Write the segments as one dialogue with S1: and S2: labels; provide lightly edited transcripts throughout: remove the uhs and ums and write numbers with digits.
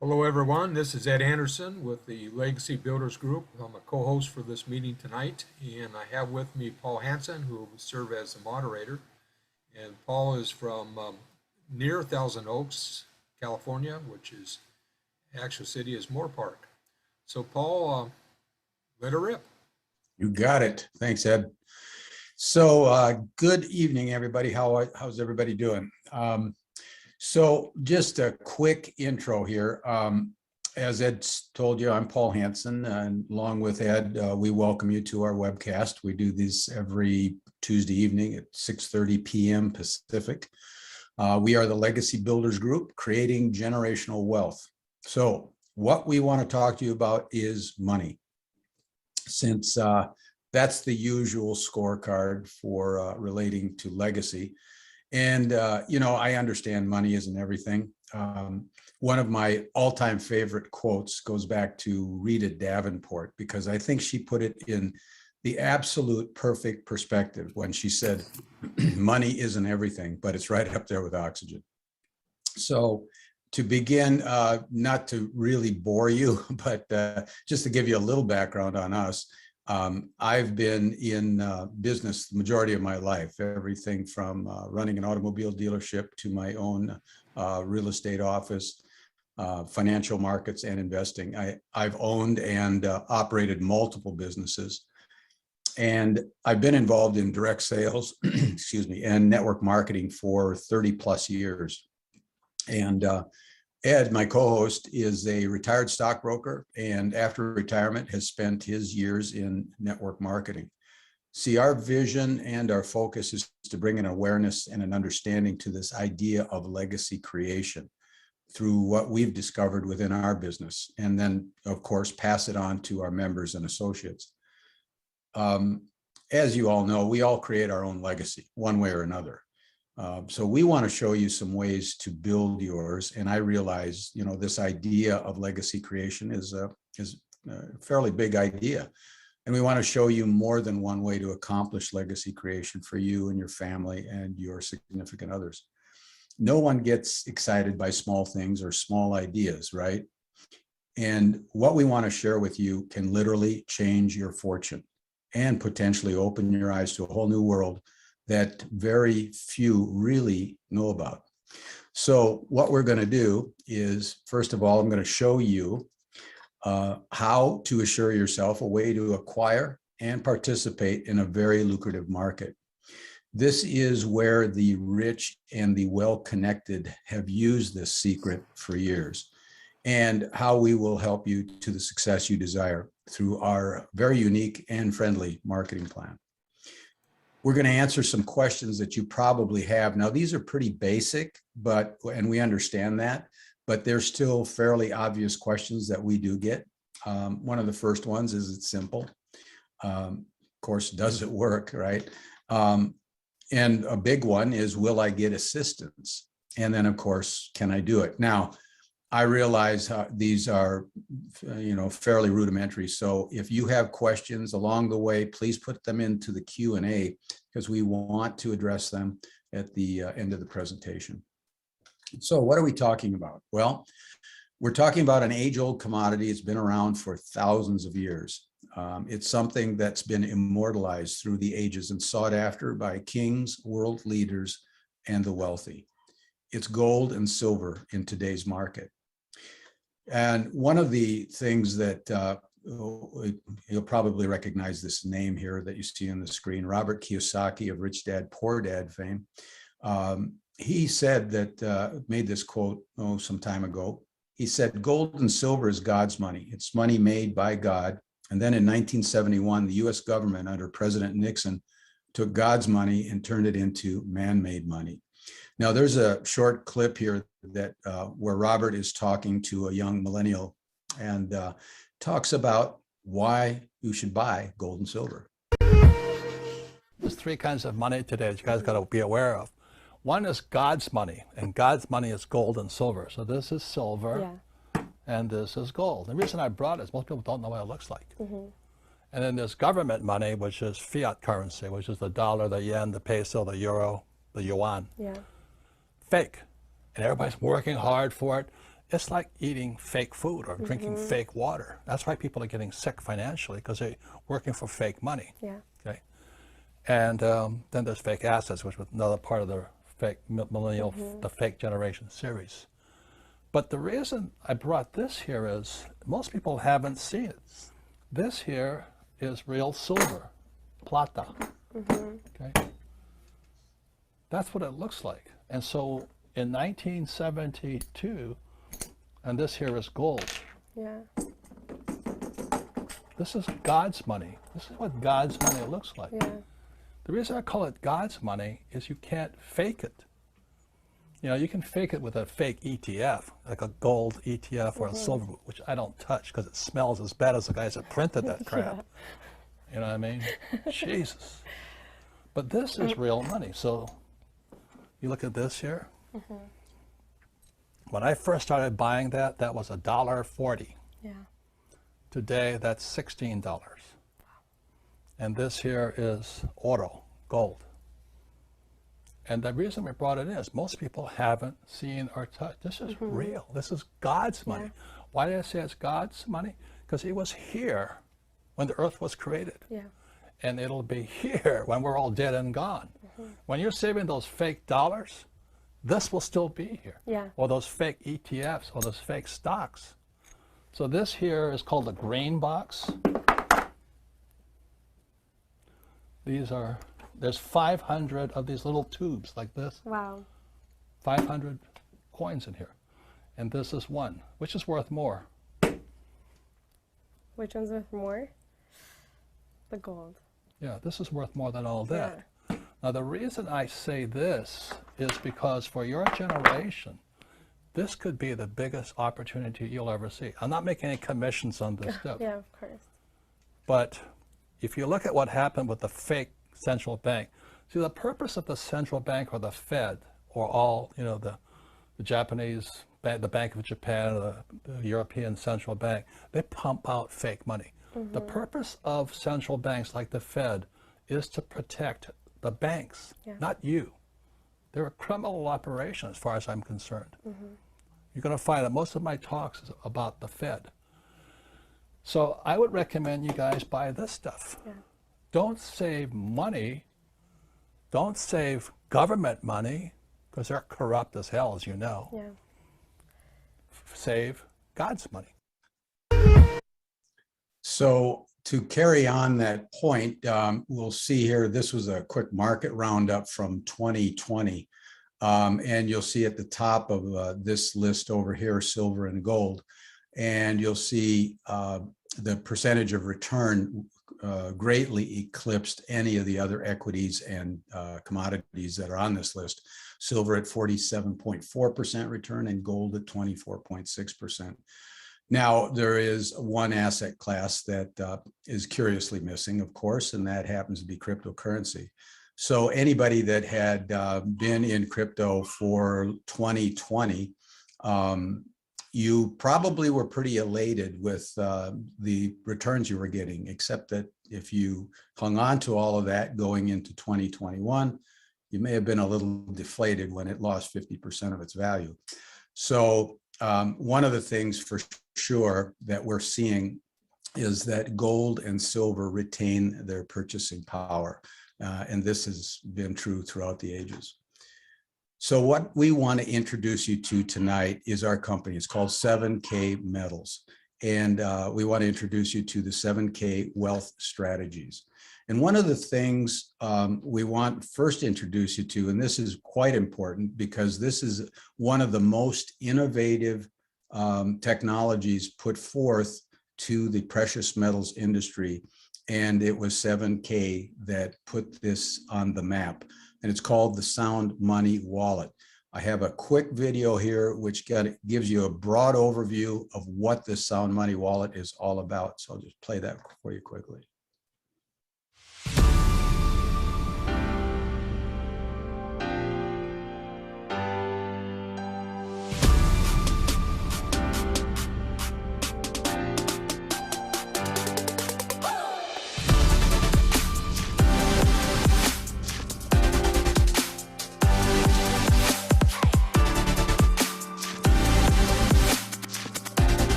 S1: Hello, everyone. This is Ed Anderson with the Legacy Builders Group. I'm a co-host for this meeting tonight, and I have with me Paul Hansen, who will serve as the moderator. And Paul is from near Thousand Oaks, California, which is actual city is Moore Park. So, Paul, let her rip.
S2: You got it. Thanks, Ed. So good evening, everybody. How's everybody doing? So just a quick intro here. As Ed told you, I'm Paul Hansen, and along with Ed, we welcome you to our webcast. We do these every Tuesday evening at 6:30 p.m. Pacific. We are the Legacy Builders Group, creating generational wealth. So what we want to talk to you about is money, since that's the usual scorecard for relating to legacy. And, I understand money isn't everything. One of my all-time favorite quotes goes back to Rita Davenport, because I think she put it in the absolute perfect perspective when she said, money isn't everything, but it's right up there with oxygen. So to begin, not to really bore you, but just to give you a little background on us, I've been in business the majority of my life, everything from running an automobile dealership to my own real estate office, financial markets, and investing. I've owned and operated multiple businesses. And I've been involved in direct sales, excuse me, and network marketing for 30 plus years. And Ed, my co-host, is a retired stockbroker, and after retirement has spent his years in network marketing. See, our vision and our focus is to bring an awareness and an understanding to this idea of legacy creation through what we've discovered within our business, and then, of course, pass it on to our members and associates. As you all know, we all create our own legacy one way or another. So we want to show you some ways to build yours. And I realize, this idea of legacy creation is a fairly big idea. And we want to show you more than one way to accomplish legacy creation for you and your family and your significant others. No one gets excited by small things or small ideas, right? And what we want to share with you can literally change your fortune and potentially open your eyes to a whole new world that very few really know about. So what we're going to do is, first of all, I'm going to show you how to assure yourself a way to acquire and participate in a very lucrative market. This is where the rich and the well-connected have used this secret for years, and how we will help you to the success you desire through our very unique and friendly marketing plan. We're going to answer some questions that you probably have. Now, these are pretty basic, and we understand that, but they're still fairly obvious questions that we do get. One of the first ones is, it's simple. Of course, does it work, right? And a big one is, will I get assistance? And then, of course, can I do it? Now, I realize these are, fairly rudimentary. So if you have questions along the way, please put them into the Q&A, because we want to address them at the end of the presentation. So what are we talking about? Well, we're talking about an age-old commodity. It's been around for thousands of years. It's something that's been immortalized through the ages and sought after by kings, world leaders, and the wealthy. It's gold and silver in today's market. And one of the things that you'll probably recognize this name here that you see on the screen, Robert Kiyosaki of Rich Dad, Poor Dad fame. He said that, made this quote, some time ago. He said, gold and silver is God's money. It's money made by God. And then in 1971, the US government under President Nixon took God's money and turned it into man-made money. Now, there's a short clip here that where Robert is talking to a young millennial and talks about why you should buy gold and silver.
S3: There's three kinds of money today that you guys got to be aware of. One is God's money, and God's money is gold and silver. So this is silver, and this is gold. The reason I brought it is most people don't know what it looks like. And then there's government money, which is fiat currency, which is the dollar, the yen, the peso, the euro, the yuan. Fake. And everybody's working hard for it. it's like eating fake food or drinking fake water. That's why people are getting sick financially, because they're working for fake money.
S4: Yeah.
S3: Okay. And then there's fake assets, which was another part of the fake millennial, the fake generation series. But the reason I brought this here is most people haven't seen it. This here is real silver, plata. Okay. That's what it looks like. And so in 1972, and this here is gold.
S4: Yeah.
S3: This is God's money. This is what God's money looks like.
S4: Yeah.
S3: The reason I call it God's money is you can't fake it. You know, you can fake it with a fake ETF, like a gold ETF or a silver, which I don't touch because it smells as bad as the guys that printed that crap. You know what I mean? Jesus. But this is real money. So you look at this here. When I first started buying that, that was $1.40.
S4: Yeah.
S3: Today, that's $16. And this here is oro, gold. And the reason we brought it in is most people haven't seen or touched. This is real. This is God's money. Why did I say it's God's money? Because it was here when the earth was created.
S4: Yeah.
S3: And it'll be here when we're all dead and gone. When you're saving those fake dollars, this will still be here.
S4: Yeah.
S3: Or those fake ETFs or those fake stocks. So this here is called a grain box. These are, there's 500 of these little tubes like this.
S4: Wow.
S3: 500 coins in here. And this is one, which is worth more.
S4: Which one's worth more? The gold.
S3: Yeah, this is worth more than all that. Now, the reason I say this is because for your generation, this could be the biggest opportunity you'll ever see. I'm not making any commissions on this stuff.
S4: Yeah, of course.
S3: But if you look at what happened with the fake central bank, see, the purpose of the central bank or the Fed or all, you know, the Japanese, the Bank of Japan, or the European Central Bank, they pump out fake money. The purpose of central banks like the Fed is to protect the banks, not you. They're a criminal operation as far as I'm concerned. You're going to find that most of my talks is about the Fed. So I would recommend you guys buy this stuff. Don't save money. Don't save government money, because they're corrupt as hell, as you know.
S4: Yeah.
S3: Save God's money.
S2: So to carry on that point, we'll see here, this was a quick market roundup from 2020. And you'll see at the top of this list over here, silver and gold. And you'll see the percentage of return greatly eclipsed any of the other equities and commodities that are on this list. Silver at 47.4% return and gold at 24.6%. Now, there is one asset class that is curiously missing, of course, and that happens to be cryptocurrency. So anybody that had been in crypto for 2020, you probably were pretty elated with the returns you were getting, except that if you hung on to all of that going into 2021, you may have been a little deflated when it lost 50% of its value. So one of the things for sure that we're seeing is that gold and silver retain their purchasing power. And this has been true throughout the ages. So what we want to introduce you to tonight is our company. It's called 7K Metals. And we want to introduce you to the 7K Wealth Strategies. And one of the things we want first to introduce you to, and this is quite important because this is one of the most innovative technologies put forth to the precious metals industry. And it was 7K that put this on the map. And it's called the Sound Money Wallet. I have a quick video here which gives you a broad overview of what this Sound Money Wallet is all about. So I'll just play that for you quickly.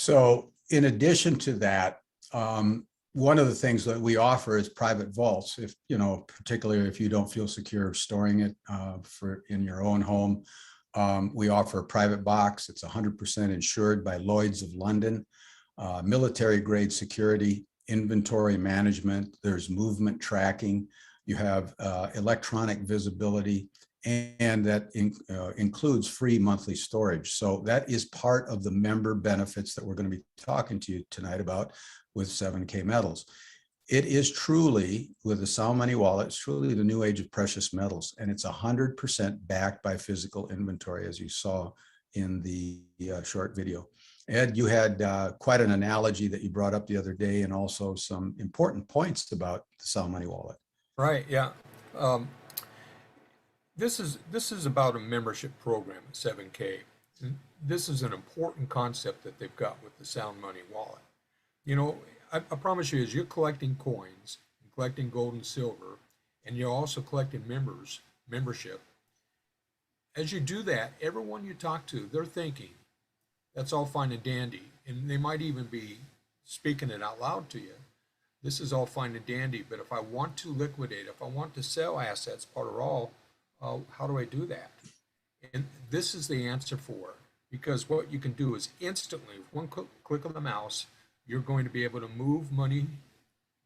S2: So in addition to that, one of the things that we offer is private vaults. If, you know, particularly if you don't feel secure storing it in your own home, we offer a private box. It's 100% insured by Lloyd's of London, military grade security, inventory management. There's movement tracking. You have electronic visibility, and that includes free monthly storage. So that is part of the member benefits that we're going to be talking to you tonight about with 7K Metals. It is truly, with the Sound Money Wallet, it's truly the new age of precious metals, and it's 100% backed by physical inventory, as you saw in the short video. Ed, you had quite an analogy that you brought up the other day, and also some important points about the Sound Money Wallet.
S1: Right, yeah. This is about a membership program at 7K. And this is an important concept that they've got with the Sound Money Wallet. You know, I promise you, as you're collecting coins, and collecting gold and silver, and you're also collecting membership, as you do that, everyone you talk to, they're thinking, that's all fine and dandy. And they might even be speaking it out loud to you. This is all fine and dandy, but if I want to liquidate, if I want to sell assets, part or all, how do I do that? And this is the answer for it, because what you can do is instantly, with one click of the mouse, you're going to be able to move money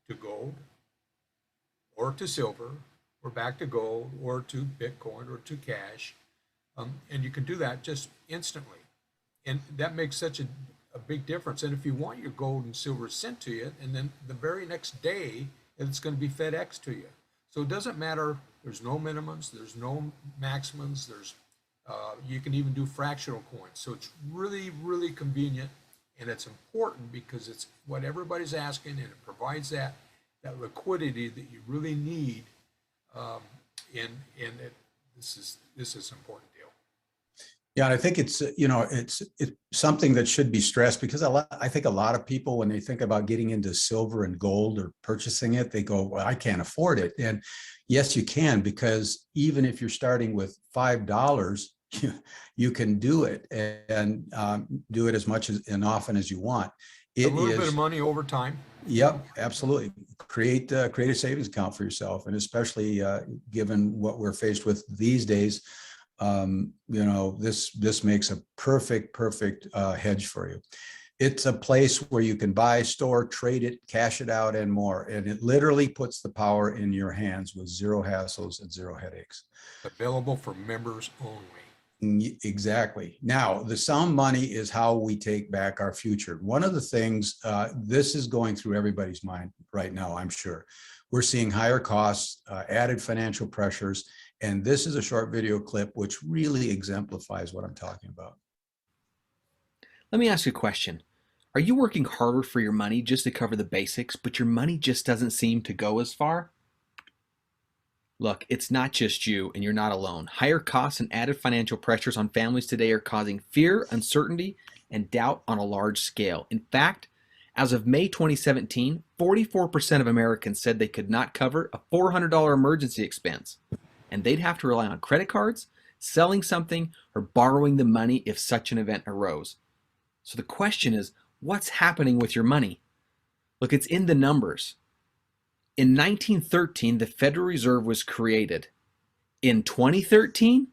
S1: to gold or to silver or back to gold or to Bitcoin or to cash. And you can do that just instantly. And that makes such a big difference. And if you want your gold and silver sent to you, and then the very next day, it's going to be FedEx to you. So it doesn't matter. There's no minimums. There's no maximums. You can even do fractional coins. So it's really, really convenient. And it's important because it's what everybody's asking, and it provides that liquidity that you really need. This is an important deal.
S2: Yeah, and I think it's something that should be stressed, because I think a lot of people, when they think about getting into silver and gold or purchasing it, they go, well, I can't afford it. And yes, you can, because even if you're starting with $5, you can do it, and do it as much and often as you want.
S1: A little bit of money over time.
S2: Yep, absolutely. Create a savings account for yourself, and especially given what we're faced with these days, this makes a perfect hedge for you. It's a place where you can buy, store, trade it, cash it out, and more. And it literally puts the power in your hands with zero hassles and zero headaches.
S1: Available for members only.
S2: Exactly. Now, the Sound Money is how we take back our future. One of the things, this is going through everybody's mind right now, I'm sure. We're seeing higher costs, added financial pressures, and this is a short video clip which really exemplifies what I'm talking about.
S5: Let me ask you a question. Are you working harder for your money just to cover the basics, but your money just doesn't seem to go as far? Look, it's not just you, and you're not alone. Higher costs and added financial pressures on families today are causing fear, uncertainty, and doubt on a large scale. In fact, as of May 2017, 44% of Americans said they could not cover a $400 emergency expense, and they'd have to rely on credit cards, selling something, or borrowing the money if such an event arose. So the question is, what's happening with your money? Look, it's in the numbers. In 1913, the Federal Reserve was created. In 2013,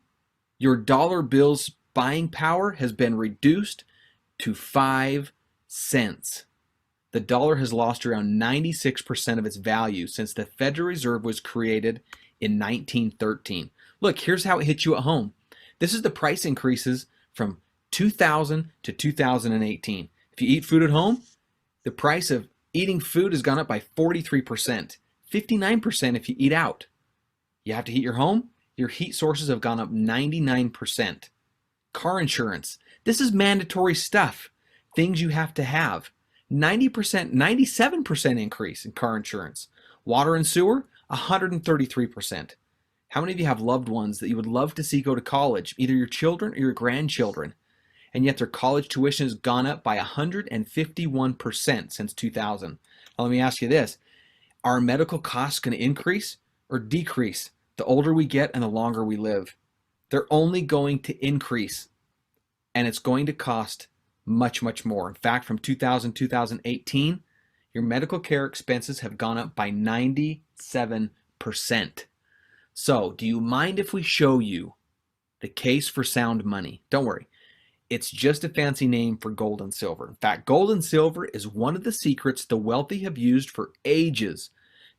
S5: your dollar bill's buying power has been reduced to 5 cents. The dollar has lost around 96% of its value since the Federal Reserve was created in 1913. Look, here's how it hits you at home. This is the price increases from 2000 to 2018. If you eat food at home, the price of eating food has gone up by 43%, 59% if you eat out. You have to heat your home, your heat sources have gone up 99%. Car insurance, this is mandatory stuff, things you have to have. 90%, 97% increase in car insurance. Water and sewer, 133%. How many of you have loved ones that you would love to see go to college, either your children or your grandchildren, and yet their college tuition has gone up by 151% since 2000? Now let me ask you this. Are medical costs going to increase or decrease the older we get and the longer we live? They're only going to increase, and it's going to cost much, much more. In fact, from 2018, your medical care expenses have gone up by 97%. So, do you mind if we show you the case for sound money? Don't worry. It's just a fancy name for gold and silver. In fact, gold and silver is one of the secrets the wealthy have used for ages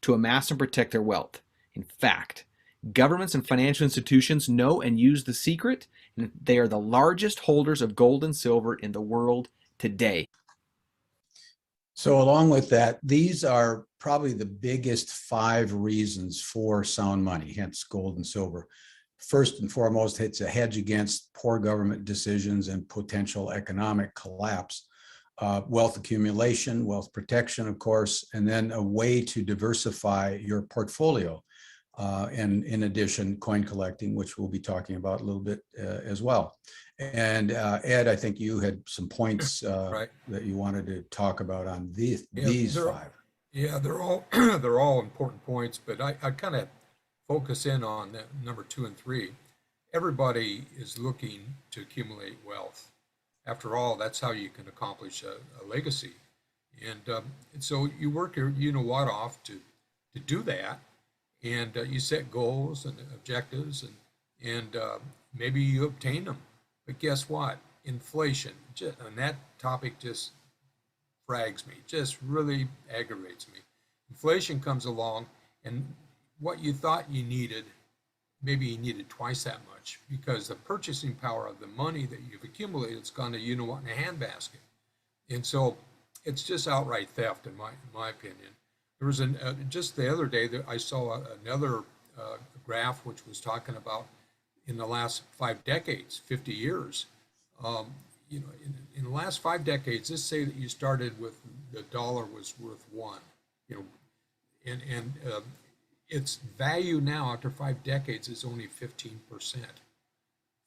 S5: to amass and protect their wealth. In fact, governments and financial institutions know and use the secret, and they are the largest holders of gold and silver in the world today.
S2: So along with that, these are probably the biggest 5 reasons for sound money, hence gold and silver. First and foremost, it's a hedge against poor government decisions and potential economic collapse. Wealth accumulation, wealth protection, of course, and then a way to diversify your portfolio. And in addition, coin collecting, which we'll be talking about a little bit as well. And Ed, I think you had some points
S1: Right.
S2: that you wanted to talk about on these
S1: they're-
S2: 5.
S1: Yeah, they're all they're all important points, but I kind of focus in on number 2 and 3. Everybody is looking to accumulate wealth. After all, that's how you can accomplish a legacy. And so you work your off to do that, and you set goals and objectives, and maybe you obtain them. But guess what? Inflation, and that topic just frags me, just really aggravates me. Inflation comes along, and what you thought you needed, maybe you needed twice that much, because the purchasing power of the money that you've accumulated has gone to in a handbasket. And so it's just outright theft, in my opinion. There was just the other day that I saw another graph which was talking about in the last 5 decades, 50 years. In the last 5 decades, let's say that you started with the dollar was worth 1, and its value now after 5 decades is only 15%.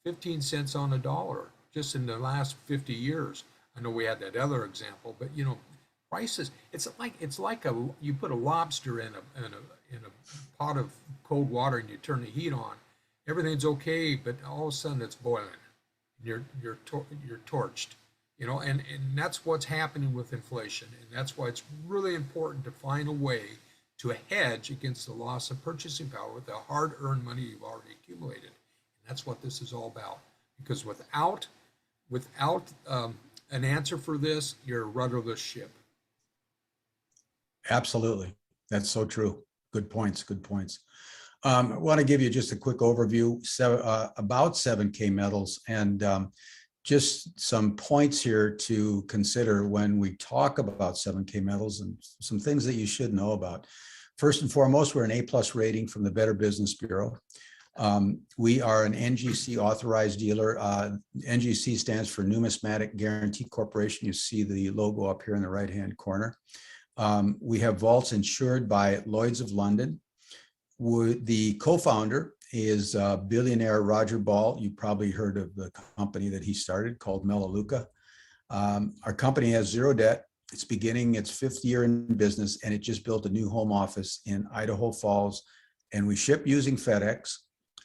S1: 15 cents on a dollar just in the last 50 years. I know we had that other example, but prices. It's like you put a lobster in a pot of cold water and you turn the heat on. Everything's okay, but all of a sudden it's boiling. You're torched, and that's what's happening with inflation, and that's why it's really important to find a way to hedge against the loss of purchasing power with the hard-earned money you've already accumulated. And that's what this is all about. Because without an answer for this, you're a rudderless ship.
S2: Absolutely. That's so true. Good points. Good points. I want to give you just a quick overview about 7K metals and just some points here to consider when we talk about 7K metals and some things that you should know about. First and foremost, we're an A+ rating from the Better Business Bureau. We are an NGC authorized dealer. NGC stands for Numismatic Guarantee Corporation. You see the logo up here in the right-hand corner. We have vaults insured by Lloyd's of London. The co-founder is billionaire Roger Ball. You probably heard of the company that he started called Melaleuca. Our company has 0 debt. It's beginning its 5th year in business, and it just built a new home office in Idaho Falls. And we ship using FedEx.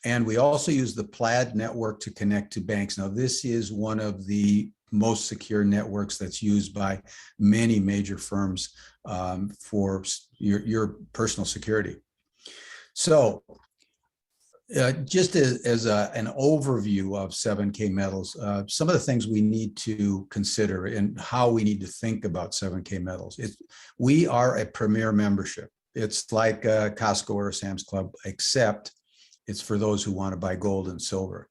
S2: And we also use the Plaid network to connect to banks. Now, this is one of the most secure networks that's used by many major firms for your personal security. So just as an overview of 7K metals, some of the things we need to consider and how we need to think about 7K metals. We are a premier membership. It's like a Costco or a Sam's Club, except it's for those who want to buy gold and silver.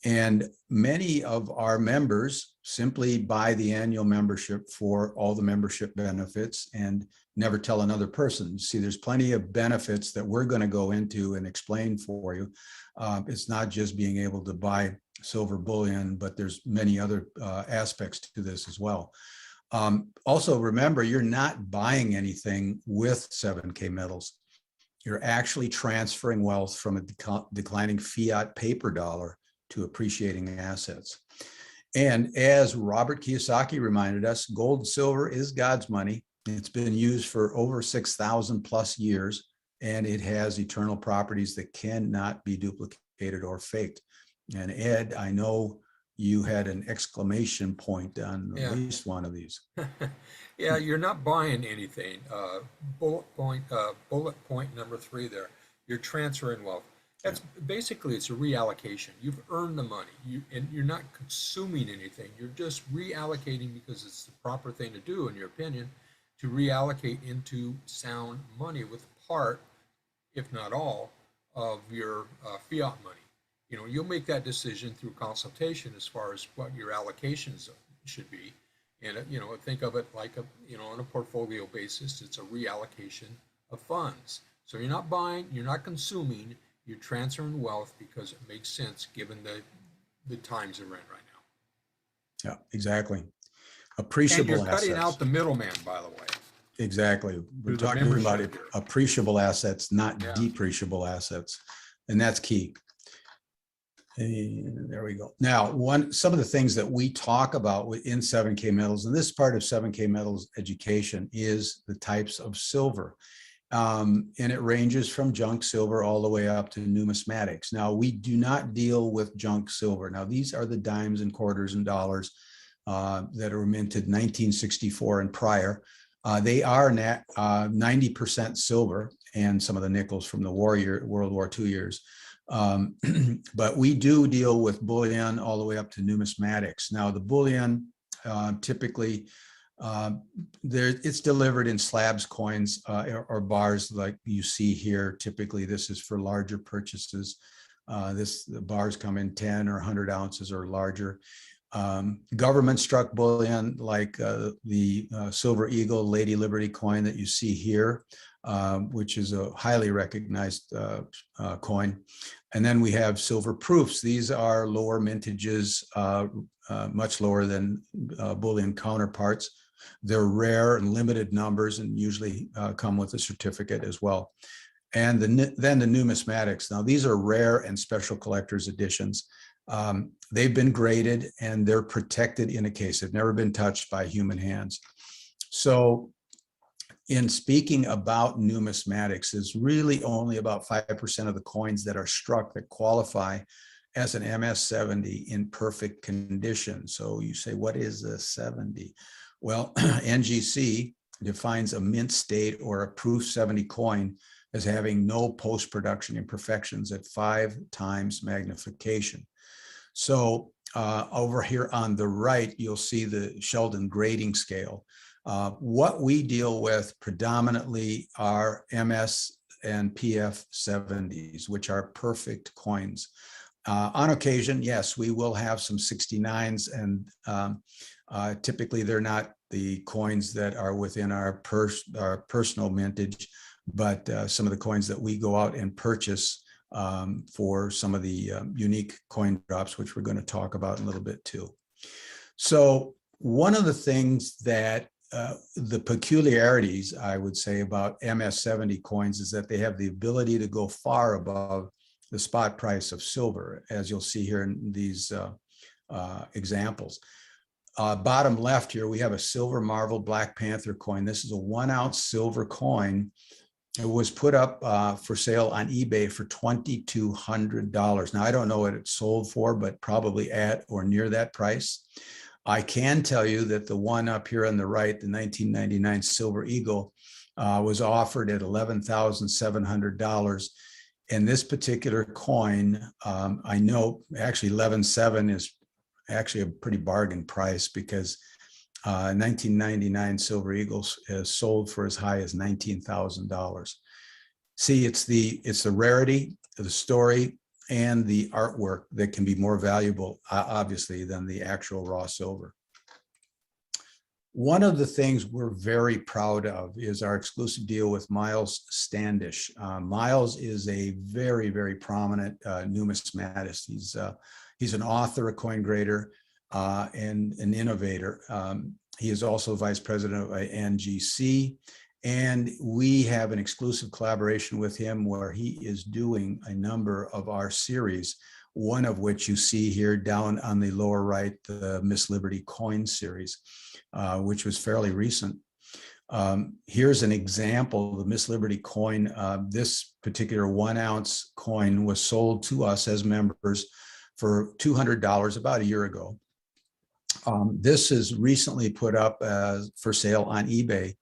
S2: And many of our members simply buy the annual membership for all the membership benefits and never tell another person. See, there's plenty of benefits that we're going to go into and explain for you. It's not just being able to buy silver bullion, but there's many other aspects to this as well. Also, remember, you're not buying anything with 7K metals. You're actually transferring wealth from a declining fiat paper dollar to appreciating assets. And as Robert Kiyosaki reminded us, gold and silver is God's money. It's been used for over 6,000 plus years, and it has eternal properties that cannot be duplicated or faked. And Ed, I know you had an exclamation point on
S1: Yeah.
S2: at least one of these.
S1: Yeah, you're not buying anything. Bullet point number 3 there. You're transferring wealth. That's basically, it's a reallocation. You've earned the money. And you're not consuming anything. You're just reallocating because it's the proper thing to do, in your opinion, to reallocate into sound money with part, if not all, of your fiat money. You know, you'll make that decision through consultation as far as what your allocations should be. And, you know, think of it like on a portfolio basis, it's a reallocation of funds. So you're not buying, you're not consuming, you're transferring wealth because it makes sense given the times we're in right now.
S2: Yeah, exactly.
S1: And
S2: Appreciable
S1: you're cutting
S2: assets.
S1: out the middleman, by the way.
S2: Exactly. We're
S1: Through the
S2: talking about
S1: membership here.
S2: appreciable assets, not
S1: Yeah.
S2: depreciable assets. And that's key. And there we go. Now, some of the things that we talk about in 7K metals, and this part of 7K metals education, is the types of silver. And it ranges from junk silver all the way up to numismatics. Now, we do not deal with junk silver. Now, these are the dimes and quarters and dollars that were minted 1964 and prior. They are 90% silver, and some of the nickels from the World War II years. But we do deal with bullion all the way up to numismatics. Now, the bullion typically it's delivered in slabs coins or bars like you see here. Typically, this is for larger purchases. The bars come in 10 or 100 ounces or larger. Government struck bullion like the Silver Eagle Lady Liberty coin that you see here, which is a highly recognized coin. And then we have silver proofs. These are lower mintages, much lower than bullion counterparts. They're rare and limited numbers and usually come with a certificate as well. And then the numismatics. Now, these are rare and special collector's editions. They've been graded and they're protected in a case. They've never been touched by human hands. So in speaking about numismatics, is really only about 5% of the coins that are struck that qualify as an MS-70 in perfect condition. So you say, what is a 70? Well, NGC defines a mint state or a proof 70 coin as having no post-production imperfections at 5 times magnification. So over here on the right, you'll see the Sheldon grading scale. What we deal with predominantly are MS and PF 70s, which are perfect coins. On occasion, yes, we will have some 69s, and typically they're not the coins that are within our personal mintage, but some of the coins that we go out and purchase for some of the unique coin drops, which we're going to talk about in a little bit too. So one of the things that the peculiarities, I would say, about MS-70 coins is that they have the ability to go far above the spot price of silver, as you'll see here in these examples. Bottom left here, we have a silver Marvel Black Panther coin. This is a 1 ounce silver coin. It was put up for sale on eBay for $2,200. Now, I don't know what it sold for, but probably at or near that price. I can tell you that the one up here on the right, the 1999 Silver Eagle, was offered at $11,700. And this particular coin, I know actually 11.7 is actually a pretty bargain price, because 1999 Silver Eagles is sold for as high as $19,000. See, it's the rarity of the story and the artwork that can be more valuable, obviously, than the actual raw silver. One of the things we're very proud of is our exclusive deal with Miles Standish. Miles is a very, very prominent numismatist. He's an author, a coin grader, and an innovator. He is also vice president of NGC, and we have an exclusive collaboration with him where he is doing a number of our series, one of which you see here down on the lower right, the Miss Liberty coin series, which was fairly recent. Here's an example, the Miss Liberty coin. This particular 1 ounce coin was sold to us as members for $200 about a year ago. This is recently put up for sale on eBay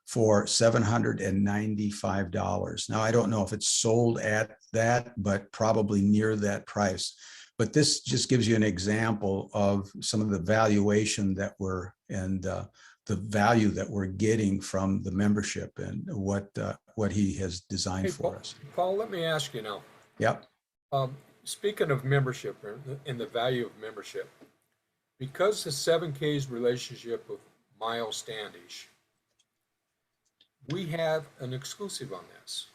S2: for $795. Now, I don't know if it's sold at that, but probably near that price. But this just gives you an example of some of the valuation that we're and the value that we're getting from the membership and what he has designed
S1: Hey,
S2: for us.
S1: Paul, let me ask you now.
S2: Yep.
S1: Speaking of membership and the value of membership, because the 7K's relationship with Miles Standish, we have an exclusive on this.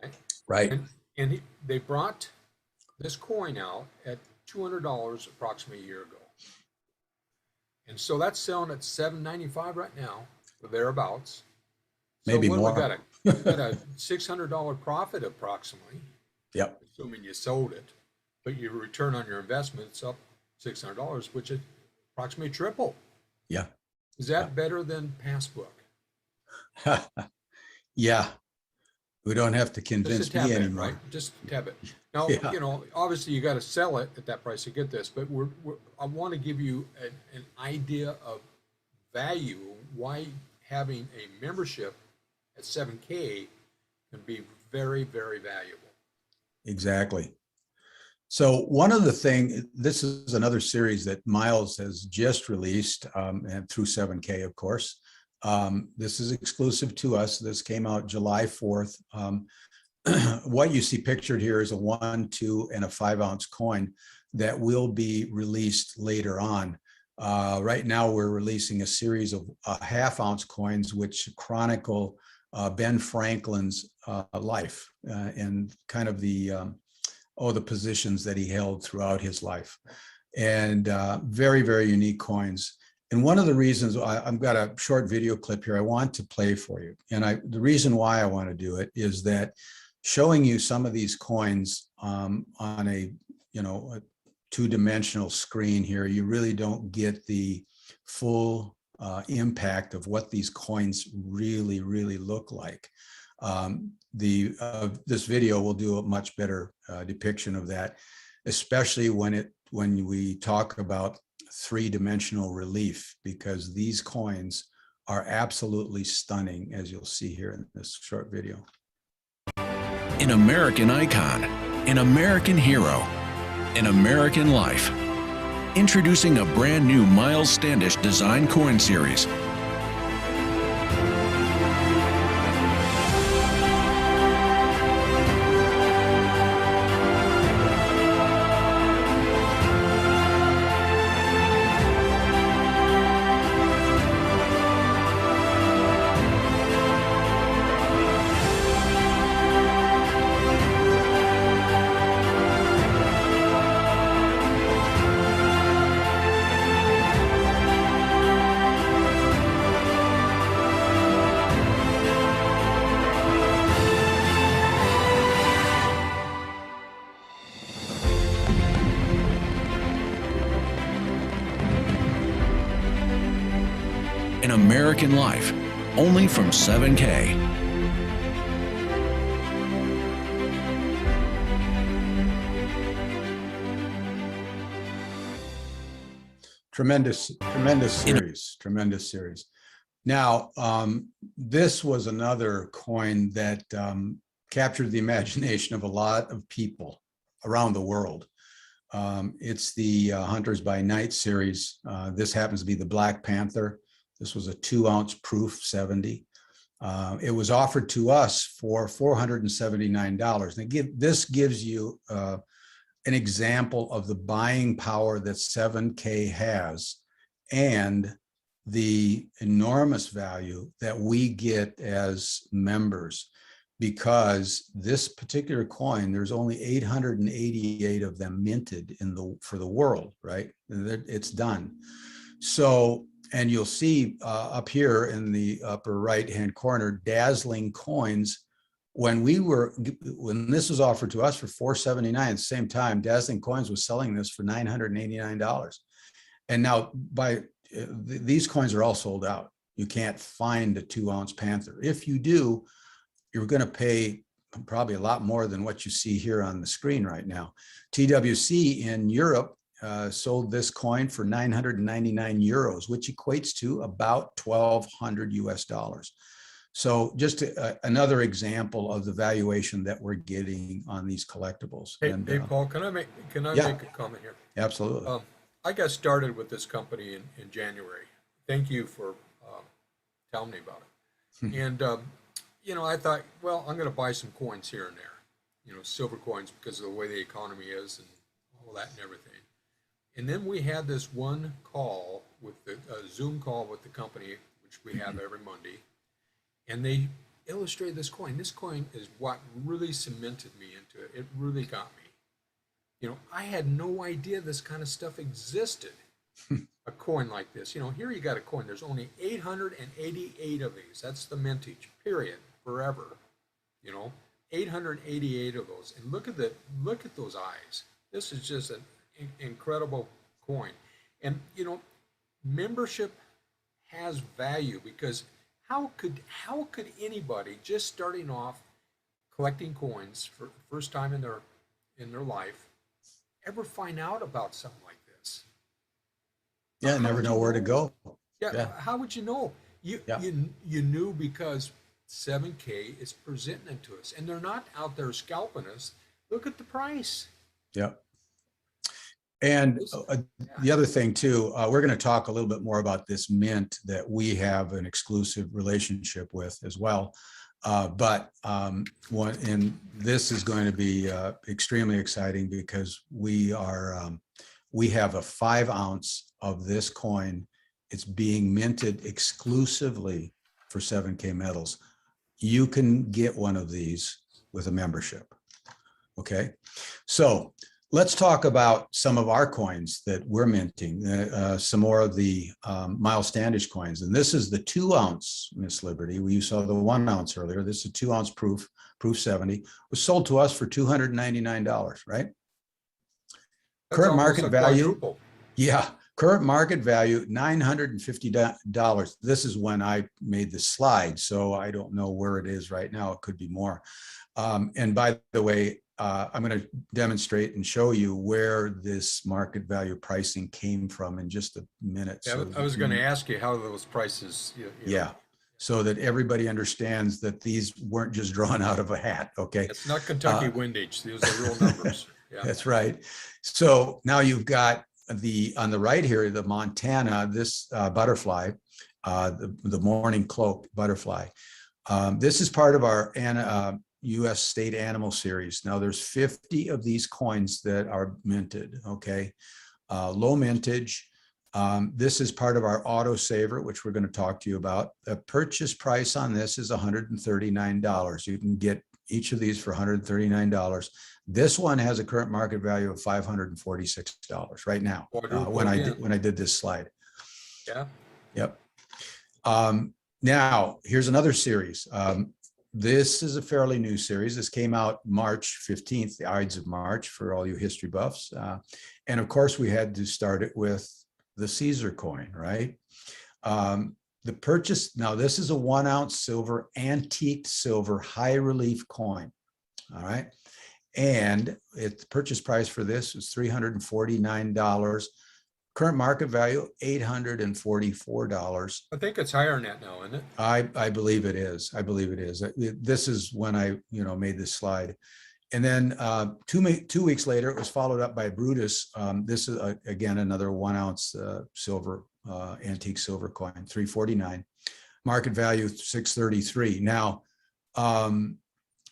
S1: Okay?
S2: Right.
S1: And they brought this coin out at $200 approximately a year ago. And so that's selling at $795 right now, or thereabouts. So
S2: Maybe
S1: what
S2: more.
S1: got a $600 profit approximately,
S2: Yep.
S1: assuming you sold it, but your return on your investment's up $600, which is approximately triple.
S2: Yeah.
S1: Is that better than Passbook?
S2: Yeah. We don't have to
S1: Just
S2: convince
S1: a tad
S2: me
S1: bit,
S2: anymore.
S1: right? Just a tad bit. Now,
S2: Yeah.
S1: you know, obviously you got to sell it at that price to get this, but I want to give you an idea of value, why having a membership at 7K can be very, very valuable.
S2: Exactly. So one of the things, this is another series that Miles has just released and through 7K, of course. This is exclusive to us. This came out July 4th. What you see pictured here is a 1, 2, and a 5-ounce coin that will be released later on. Right now, we're releasing a series of 1/2-ounce coins, which chronicle Ben Franklin's life and kind of the positions that he held throughout his life. And very, very unique coins. And one of the reasons I've got a short video clip here I want to play for you. And the reason why I want to do it is that showing you some of these coins on a two-dimensional screen here, you really don't get the full impact of what these coins really, really look like. This video will do a much better depiction of that, especially when we talk about three-dimensional relief, because these coins are absolutely stunning, as you'll see here in this short video.
S6: An American icon, an American hero, an American life. Introducing a brand new Miles Standish design coin series. An American life, only from 7K.
S2: Tremendous series. Now, this was another coin that captured the imagination of a lot of people around the world. It's the Hunters by Night series. This happens to be the Black Panther. This was a 2-ounce proof 70. It was offered to us for $479. And this gives you an example of the buying power that 7K has and the enormous value that we get as members, because this particular coin, there's only 888 of them minted for the world, right? It's done. So, and you'll see up here in the upper right-hand corner, dazzling coins. When this was offered to us for $479, at the same time, Dazzling Coins was selling this for $989. And now these coins are all sold out. You can't find a 2-ounce Panther. If you do, you're going to pay probably a lot more than what you see here on the screen right now. TWC in Europe sold this coin for 999 euros, which equates to about 1,200 US dollars. So just another example of the valuation that we're getting on these collectibles.
S1: Hey,
S2: And,
S1: hey, Paul, can I
S2: yeah.
S1: make a comment here?
S2: absolutely.
S1: I got started with this company in January. Thank you for telling me about it. And I thought, well, I'm going to buy some coins here and there, silver coins, because of the way the economy is and all that and everything. And then we had this one call with the Zoom call with the company, which we have every Monday, and they illustrated this coin. This coin is what really cemented me into it. It really got me. I had no idea this kind of stuff existed. A coin like this. Here you got a coin. There's only 888 of these. That's the mintage, period, forever. 888 of those. And look at those eyes. This is just an incredible coin. And membership has value, because how could anybody just starting off collecting coins for the first time in their life ever find out about something like this?
S2: Yeah, never know where to go.
S1: Yeah, how would you know? You knew because 7K is presenting it to us, and they're not out there scalping us. Look at the price.
S2: Yeah. And the other thing too, we're going to talk a little bit more about this mint that we have an exclusive relationship with as well. And this is going to be extremely exciting, because we have a 5 ounce of this coin. It's being minted exclusively for 7K Metals. You can get one of these with a membership. Okay, so let's talk about some of our coins that we're minting, some more of the Miles Standish coins. And this is the 2 ounce, Miss Liberty. You saw the 1 ounce earlier. This is a 2 ounce proof 70, was sold to us for $299, right? Current market value. Yeah, current market value, $950. This is when I made the slide, so I don't know where it is right now. It could be more. And by the way, I'm going to demonstrate and show you where this market value pricing came from in just a minute.
S1: Yeah, I was going to ask you how those prices.
S2: Yeah, so that everybody understands that these weren't just drawn out of a hat. Okay,
S1: it's not Kentucky windage; those are real numbers. Yeah,
S2: that's right. So now you've got on the right here, the Montana, this butterfly, the morning cloak butterfly. This is part of our U.S. State Animal Series. Now there's 50 of these coins that are minted, okay? Low mintage. This is part of our auto saver, which we're going to talk to you about. The purchase price on this is $139. You can get each of these for $139. This one has a current market value of $546 right now, when I did this slide.
S4: Yeah.
S2: Yep. Now here's another series. This is a fairly new series. This came out March 15th, the Ides of March, for all you history buffs. And of course, we had to start it with the Caesar coin, right? The purchase, now this is a 1 ounce silver, antique silver, high relief coin, all right? And the purchase price for this was $349. Current market value, $844.
S1: I think it's higher than that now, isn't it?
S2: I believe it is. I believe it is. This is when I, made this slide. And then 2 weeks later, it was followed up by Brutus. This is, again, another 1 ounce silver, antique silver coin, $349. Market value, $633. Now,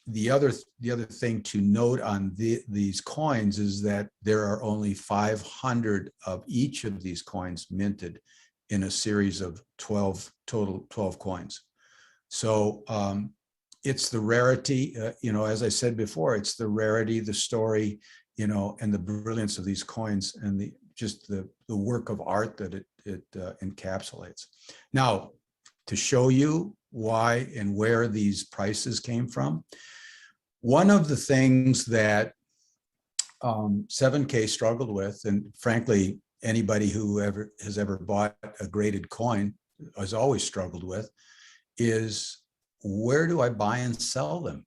S2: the other thing to note on these coins is that there are only 500 of each of these coins minted in a series of 12 coins. So it's the rarity, as I said before, it's the rarity, the story, and the brilliance of these coins, and the work of art that it encapsulates. Now, to show you why and where these prices came from, one of the things that 7K struggled with, and frankly, anybody who has ever bought a graded coin has always struggled with, is where do I buy and sell them?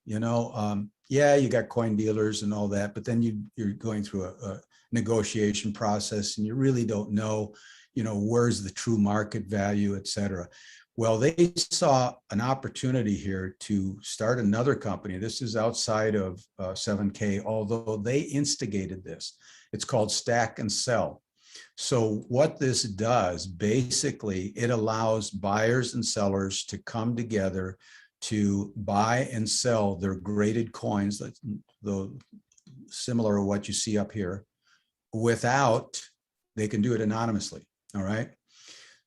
S2: yeah, you got coin dealers and all that, but then you're going through a negotiation process, and you really don't know, where's the true market value, et cetera. Well, they saw an opportunity here to start another company. This is outside of 7K, although they instigated this. It's called Stack and Sell. So what this does, basically, it allows buyers and sellers to come together to buy and sell their graded coins, the similar to what you see up here, they can do it anonymously. All right.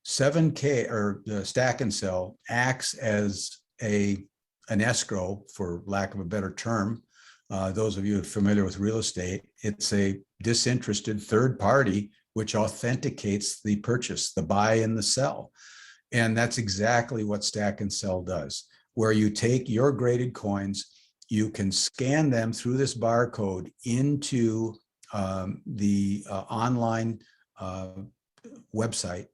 S2: 7K, or the Stack and Sell, acts as an escrow, for lack of a better term. Those of you familiar with real estate, it's a disinterested third party which authenticates the purchase, the buy and the sell. And that's exactly what Stack and Sell does, where you take your graded coins, you can scan them through this barcode into the online website.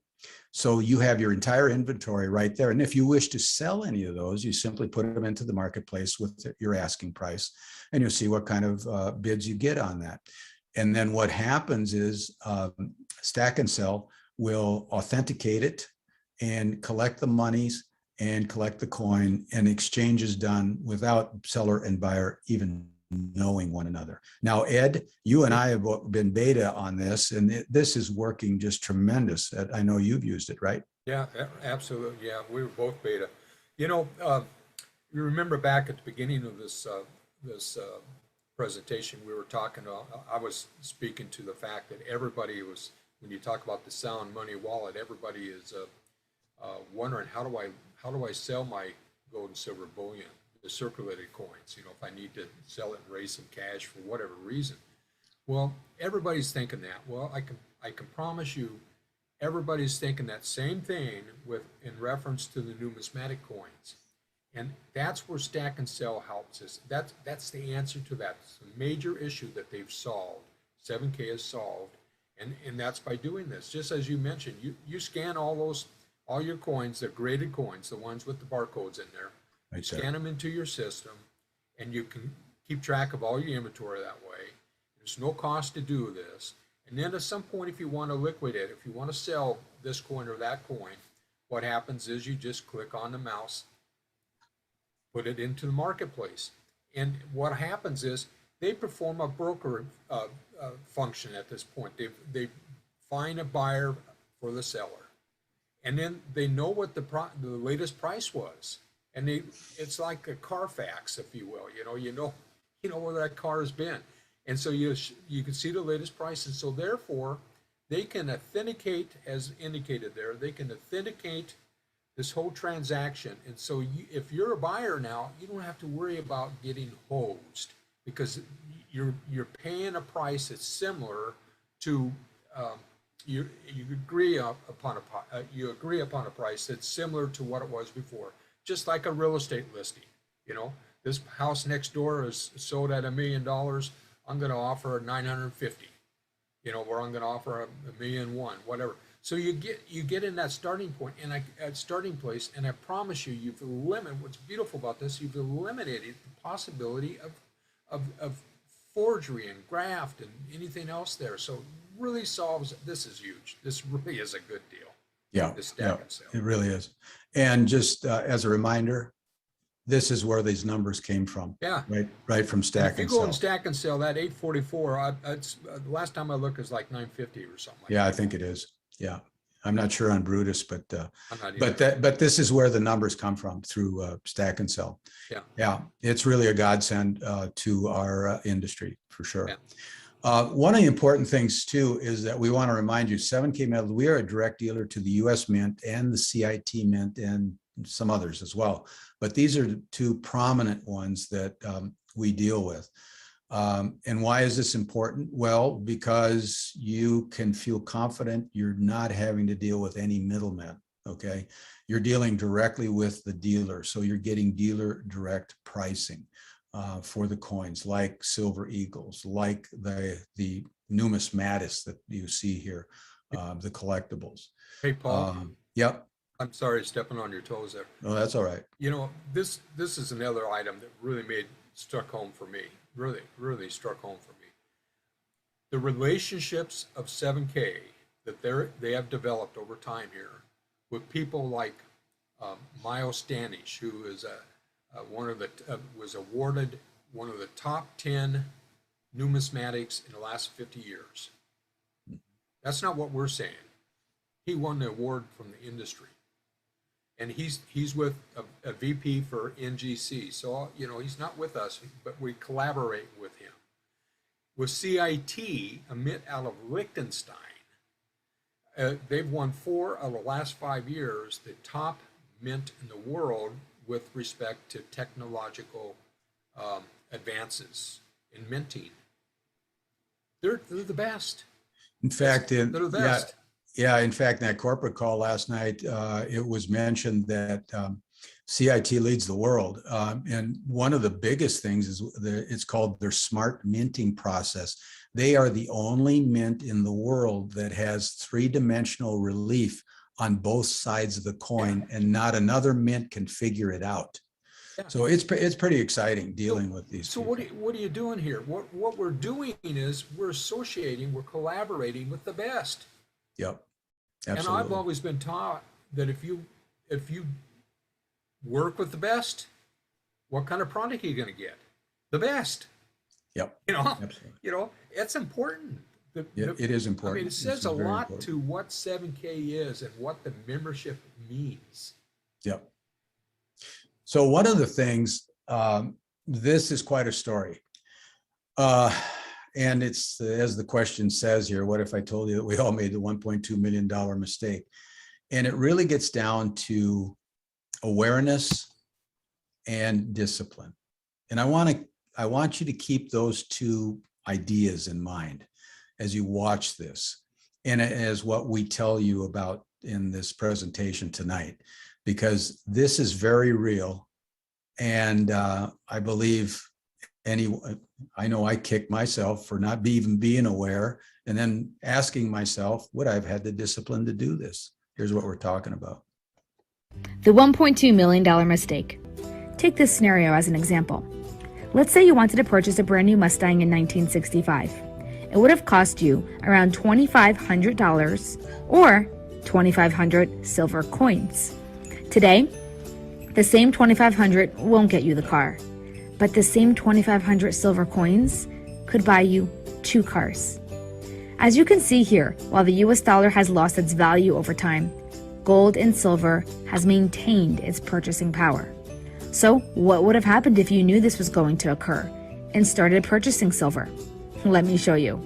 S2: So you have your entire inventory right there. And if you wish to sell any of those, you simply put them into the marketplace with your asking price, and you'll see what kind of bids you get on that. And then what happens is Stack and Sell will authenticate it and collect the monies and collect the coin, and exchange is done without seller and buyer even knowing one another. Now, Ed, you and I have been beta on this, and this is working just tremendous. I know you've used it, right?
S1: Yeah, absolutely. Yeah, we were both beta. You remember back at the beginning of this presentation, we were talking. I was speaking to the fact that everybody was, when you talk about the sound money wallet, everybody is wondering, how do I sell my gold and silver bullion, the circulated coins, if I need to sell it and raise some cash for whatever reason. Well, everybody's thinking that. Well, I can promise you, everybody's thinking that same thing in reference to the numismatic coins. And that's where Stack and Sell helps us. That's the answer to that. It's a major issue that they've solved. 7K has solved. And that's by doing this. Just as you mentioned, you scan all your coins, the graded coins, the ones with the barcodes in there.
S2: Right,
S1: scan them into your system, and you can keep track of all your inventory that way. There's no cost to do this. And then at some point, if you want to liquidate, if you want to sell this coin or that coin, what happens is you just click on the mouse, put it into the marketplace. And what happens is they perform a broker function at this point. They find a buyer for the seller. And then they know what the latest price was. And it's like a Carfax, if you will. You know where that car has been. And so you can see the latest price. And so therefore, they can authenticate, as indicated there, they can authenticate this whole transaction. And so if you're a buyer now, you don't have to worry about getting hosed, because you're paying a price that's similar to you agree upon a price that's similar to what it was before, just like a real estate listing. This house next door is sold at $1 million. I'm going to offer 950. Where I'm going to offer $1.1 million, whatever. So you get in that starting point and starting place, and I promise you, you've eliminated. What's beautiful about this, you've eliminated the possibility of forgery and graft and anything else there. So it really solves. This is huge. This really is a good deal.
S2: Yeah,
S1: This Stack and Sell.
S2: it really is. And just as a reminder, this is where these numbers came from.
S1: Yeah.
S2: Right from Stack
S1: If you
S2: and
S1: go
S2: Sell.
S1: and Stack and Sell, that 844, the last time I looked, it was like 950 or something like that.
S2: Yeah, I think it is. Yeah. I'm not sure on Brutus, but
S1: I'm not either.
S2: but this is where the numbers come from, through Stack and Sell.
S1: Yeah.
S2: Yeah, it's really a godsend to our industry, for sure.
S1: Yeah.
S2: One of the important things too is that we want to remind you, 7K Metals, we are a direct dealer to the US Mint and the CIT Mint and some others as well. But these are the two prominent ones that we deal with. And why is this important? Well, because you can feel confident you're not having to deal with any middlemen, okay? You're dealing directly with the dealer. So you're getting dealer direct pricing for the coins, like Silver Eagles, like the numismatics that you see here, the collectibles.
S1: Hey, Paul.
S2: Yep.
S1: I'm sorry, stepping on your toes there.
S2: No, that's all right.
S1: This is another item that really made struck home for me. Really, really struck home for me. The relationships of 7K that they have developed over time here with people like Miles Standish, who is was awarded one of the top 10 numismatics in the last 50 years. That's not what we're saying. He won the award from the industry. And he's with a VP for NGC. So, you know, he's not with us, but we collaborate with him. With CIT, a mint out of Liechtenstein, they've won 4 of the last 5 years, the top mint in the world with respect to technological advances in minting. They're the best.
S2: In fact,
S1: They're the best.
S2: Yeah, in fact, in that corporate call last night, it was mentioned that CIT leads the world. And one of the biggest things is it's called their smart minting process. They are the only mint in the world that has 3-dimensional relief on both sides of the coin, and not another mint can figure it out.
S1: Yeah.
S2: So it's pretty exciting dealing with these.
S1: So
S2: people.
S1: what are you doing here? What we're doing is we're collaborating with the best.
S2: Yep.
S1: And
S2: Absolutely.
S1: I've always been taught that if you work with the best, what kind of product are you going to get? The best.
S2: Yep.
S1: You know,
S2: Absolutely.
S1: you know, it's important.
S2: It is important.
S1: I mean, it says
S2: It's
S1: a
S2: very
S1: lot
S2: important.
S1: to what 7K is and what the membership means.
S2: Yep. So one of the things, this is quite a story. And it's, as the question says here, what if I told you that we all made the $1.2 million mistake? And it really gets down to awareness and discipline. And I want you to keep those two ideas in mind as you watch this, and as what we tell you about in this presentation tonight, because this is very real. And I believe I know I kicked myself for not even being aware, and then asking myself, would I have had the discipline to do this? Here's what we're talking about.
S7: The $1.2 million mistake. Take this scenario as an example. Let's say you wanted to purchase a brand new Mustang in 1965. It would have cost you around $2,500 or 2,500 silver coins. Today, the same 2,500 won't get you the car, but the same 2,500 silver coins could buy you 2 cars. As you can see here, while the US dollar has lost its value over time, gold and silver has maintained its purchasing power. So what would have happened if you knew this was going to occur and started purchasing silver? Let me show you.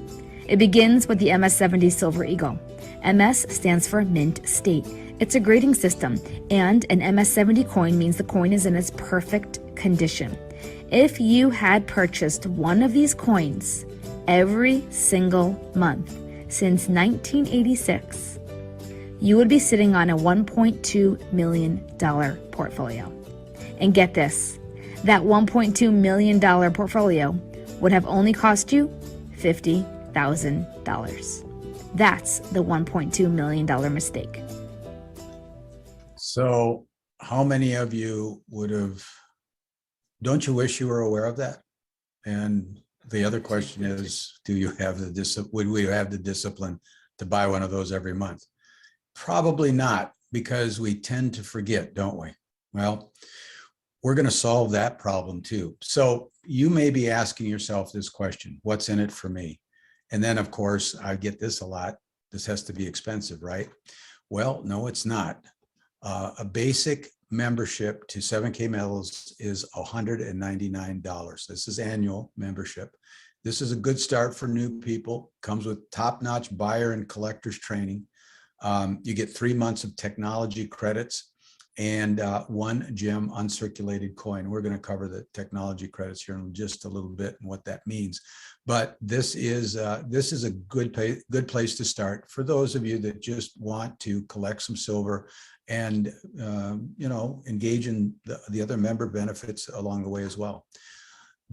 S7: It begins with the MS-70 Silver Eagle. MS stands for Mint State. It's a grading system, and an MS-70 coin means the coin is in its perfect condition. If you had purchased one of these coins every single month since 1986, you would be sitting on a $1.2 million portfolio. And get this, that $1.2 million portfolio would have only cost you $50,000. That's the $1.2 million mistake.
S2: So how many of you don't you wish you were aware of that? And the other question is, would we have the discipline to buy one of those every month? Probably not, because we tend to forget, don't we? Well, we're going to solve that problem too. So you may be asking yourself this question: what's in it for me? And then, of course, I get this a lot. This has to be expensive, right? Well, no, it's not. A basic membership to 7K Metals is $199. This is annual membership. This is a good start for new people. Comes with top-notch buyer and collectors training. You get 3 months of technology credits and 1 gem uncirculated coin. We're going to cover the technology credits here in just a little bit and what that means. But this is a good place to start for those of you that just want to collect some silver and engage in the other member benefits along the way as well.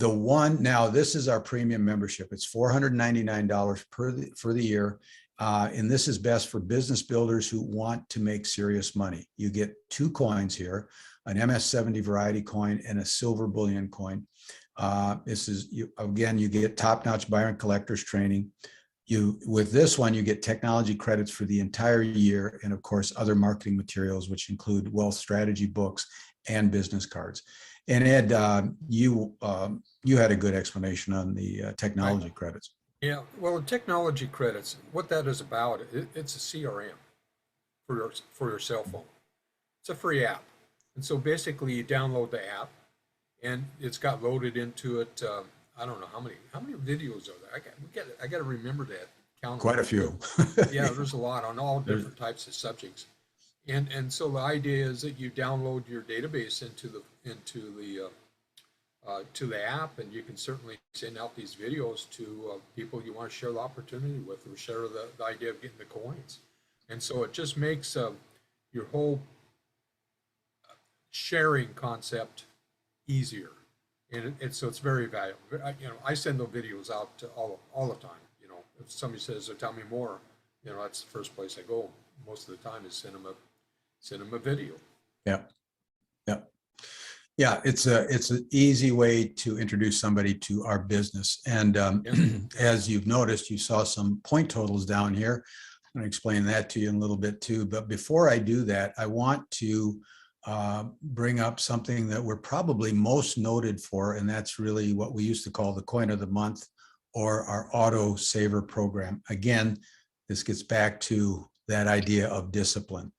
S2: Now this is our premium membership. It's $499 for the year. And this is best for business builders who want to make serious money. You get 2 coins here, an MS-70 variety coin and a silver bullion coin. This is, again, you get top-notch buyer and collectors training. With this one, you get technology credits for the entire year, and of course, other marketing materials, which include wealth strategy books and business cards. And Ed, you had a good explanation on the technology credits.
S1: Yeah, well, the technology credits, what that is about, it's a CRM for your cell phone. It's a free app. And so basically you download the app and it's got loaded into it. I don't know how many videos are there. I got to remember that count.
S2: Quite a few.
S1: Yeah, there's a lot on all different types of subjects. And so the idea is that you download your database into the app, and you can certainly send out these videos to people you want to share the opportunity with, or share the idea of getting the coins. And so it just makes your whole sharing concept easier, and so it's very valuable. I send those videos out to all the time. If somebody says, "Tell me more," that's the first place I go. Most of the time is send them a video.
S2: Yeah. Yeah, it's an easy way to introduce somebody to our business. And as you've noticed, you saw some point totals down here. I'm going to explain that to you in a little bit too. But before I do that, I want to bring up something that we're probably most noted for, and that's really what we used to call the coin of the month, or our auto saver program. Again, this gets back to that idea of discipline.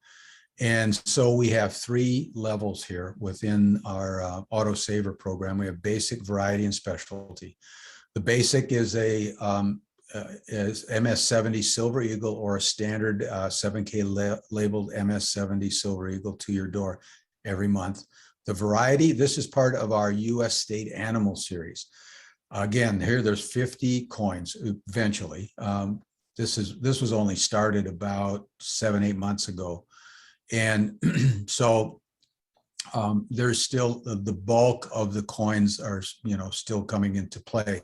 S2: And so we have 3 levels here within our auto saver program. We have basic, variety, and specialty. The basic is is MS70 Silver Eagle, or a standard 7K labeled MS70 Silver Eagle to your door every month. The variety, this is part of our US State Animal Series. Again, here there's 50 coins eventually. This was only started about 7-8 months ago. And so there's still the bulk of the coins are, still coming into play.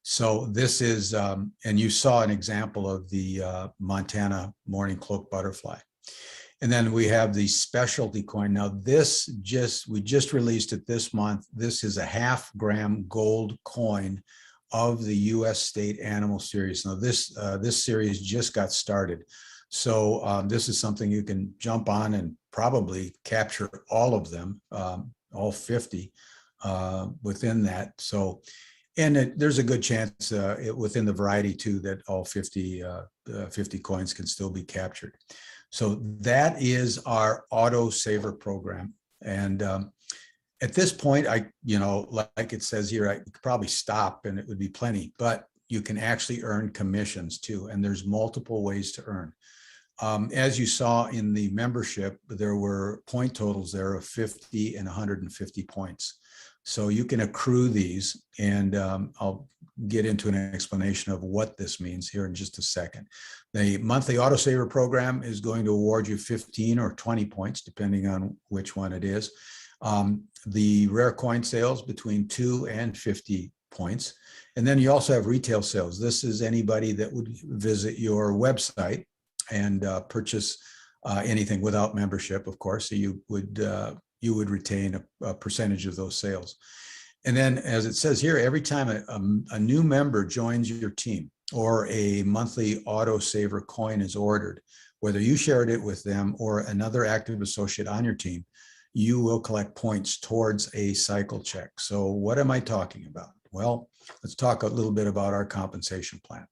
S2: So this is, and you saw an example of the Montana Morning Cloak Butterfly. And then we have the specialty coin. Now we just released it this month. This is a 0.5 gram gold coin of the US State Animal Series. Now this series just got started. So this is something you can jump on and probably capture all of them, all 50 within that. So, and there's a good chance within the variety too that all 50 coins can still be captured. So that is our auto saver program. And at this point, like it says here, I could probably stop and it would be plenty, but you can actually earn commissions too. And there's multiple ways to earn. As you saw in the membership, there were point totals there of 50 and 150 points. So you can accrue these, and I'll get into an explanation of what this means here in just a second. The monthly autosaver program is going to award you 15 or 20 points, depending on which one it is. The rare coin sales between 2 and 50 points. And then you also have retail sales. This is anybody that would visit your website and purchase anything without membership, of course. So you would retain a percentage of those sales. And then, as it says here, every time a new member joins your team, or a monthly auto saver coin is ordered, whether you shared it with them or another active associate on your team, you will collect points towards a cycle check. So what am I talking about? Well, let's talk a little bit about our compensation plan.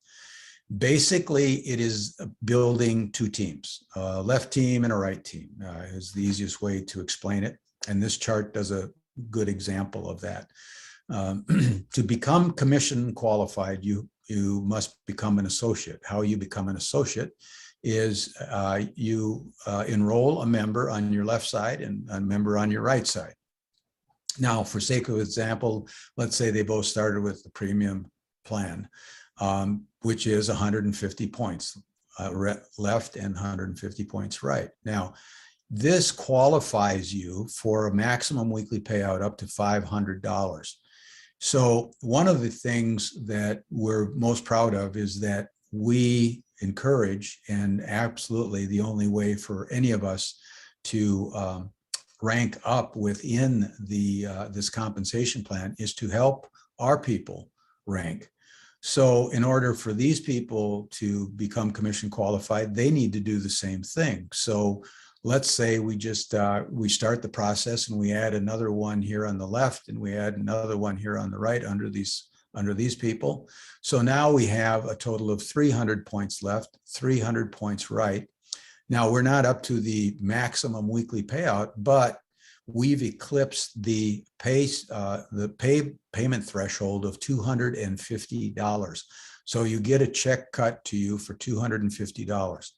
S2: Basically, it is building 2 teams, a left team and a right team is the easiest way to explain it. And this chart does a good example of that. To become commission qualified, you must become an associate. How you become an associate is you enroll a member on your left side and a member on your right side. Now, for sake of example, let's say they both started with the premium plan, which is 150 points left and 150 points right. Now, this qualifies you for a maximum weekly payout up to $500. So one of the things that we're most proud of is that we encourage, and absolutely the only way for any of us to rank up within the this compensation plan is to help our people rank. So in order for these people to become commission qualified, they need to do the same thing. So let's say we just we start the process and we add another one here on the left and we add another one here on the right under these people. So now we have a total of 300 points left, 300 points right. Now we're not up to the maximum weekly payout, but we've eclipsed the payment threshold of $250. So you get a check cut to you for $250.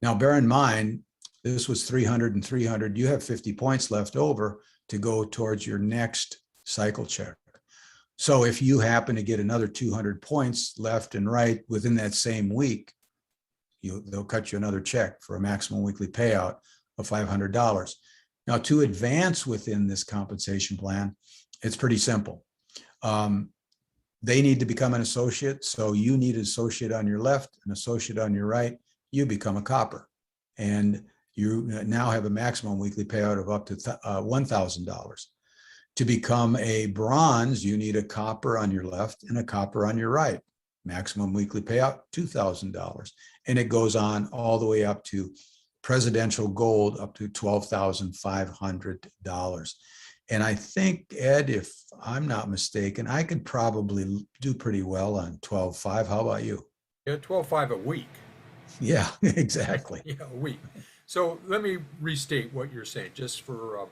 S2: Now bear in mind, this was 300 and 300. You have 50 points left over to go towards your next cycle check. So if you happen to get another 200 points left and right within that same week, they'll cut you another check for a maximum weekly payout of $500. Now, to advance within this compensation plan, it's pretty simple. They need to become an associate. So you need an associate on your left, an associate on your right, you become a copper. And you now have a maximum weekly payout of up to $1,000. To become a bronze, you need a copper on your left and a copper on your right. Maximum weekly payout, $2,000. And it goes on all the way up to presidential gold, up to $12,500. And I think, Ed, if I'm not mistaken, I could probably do pretty well on 12.5. How about you?
S1: Yeah, 12.5 a week.
S2: Yeah, exactly.
S1: Yeah, a week. So let me restate what you're saying, just for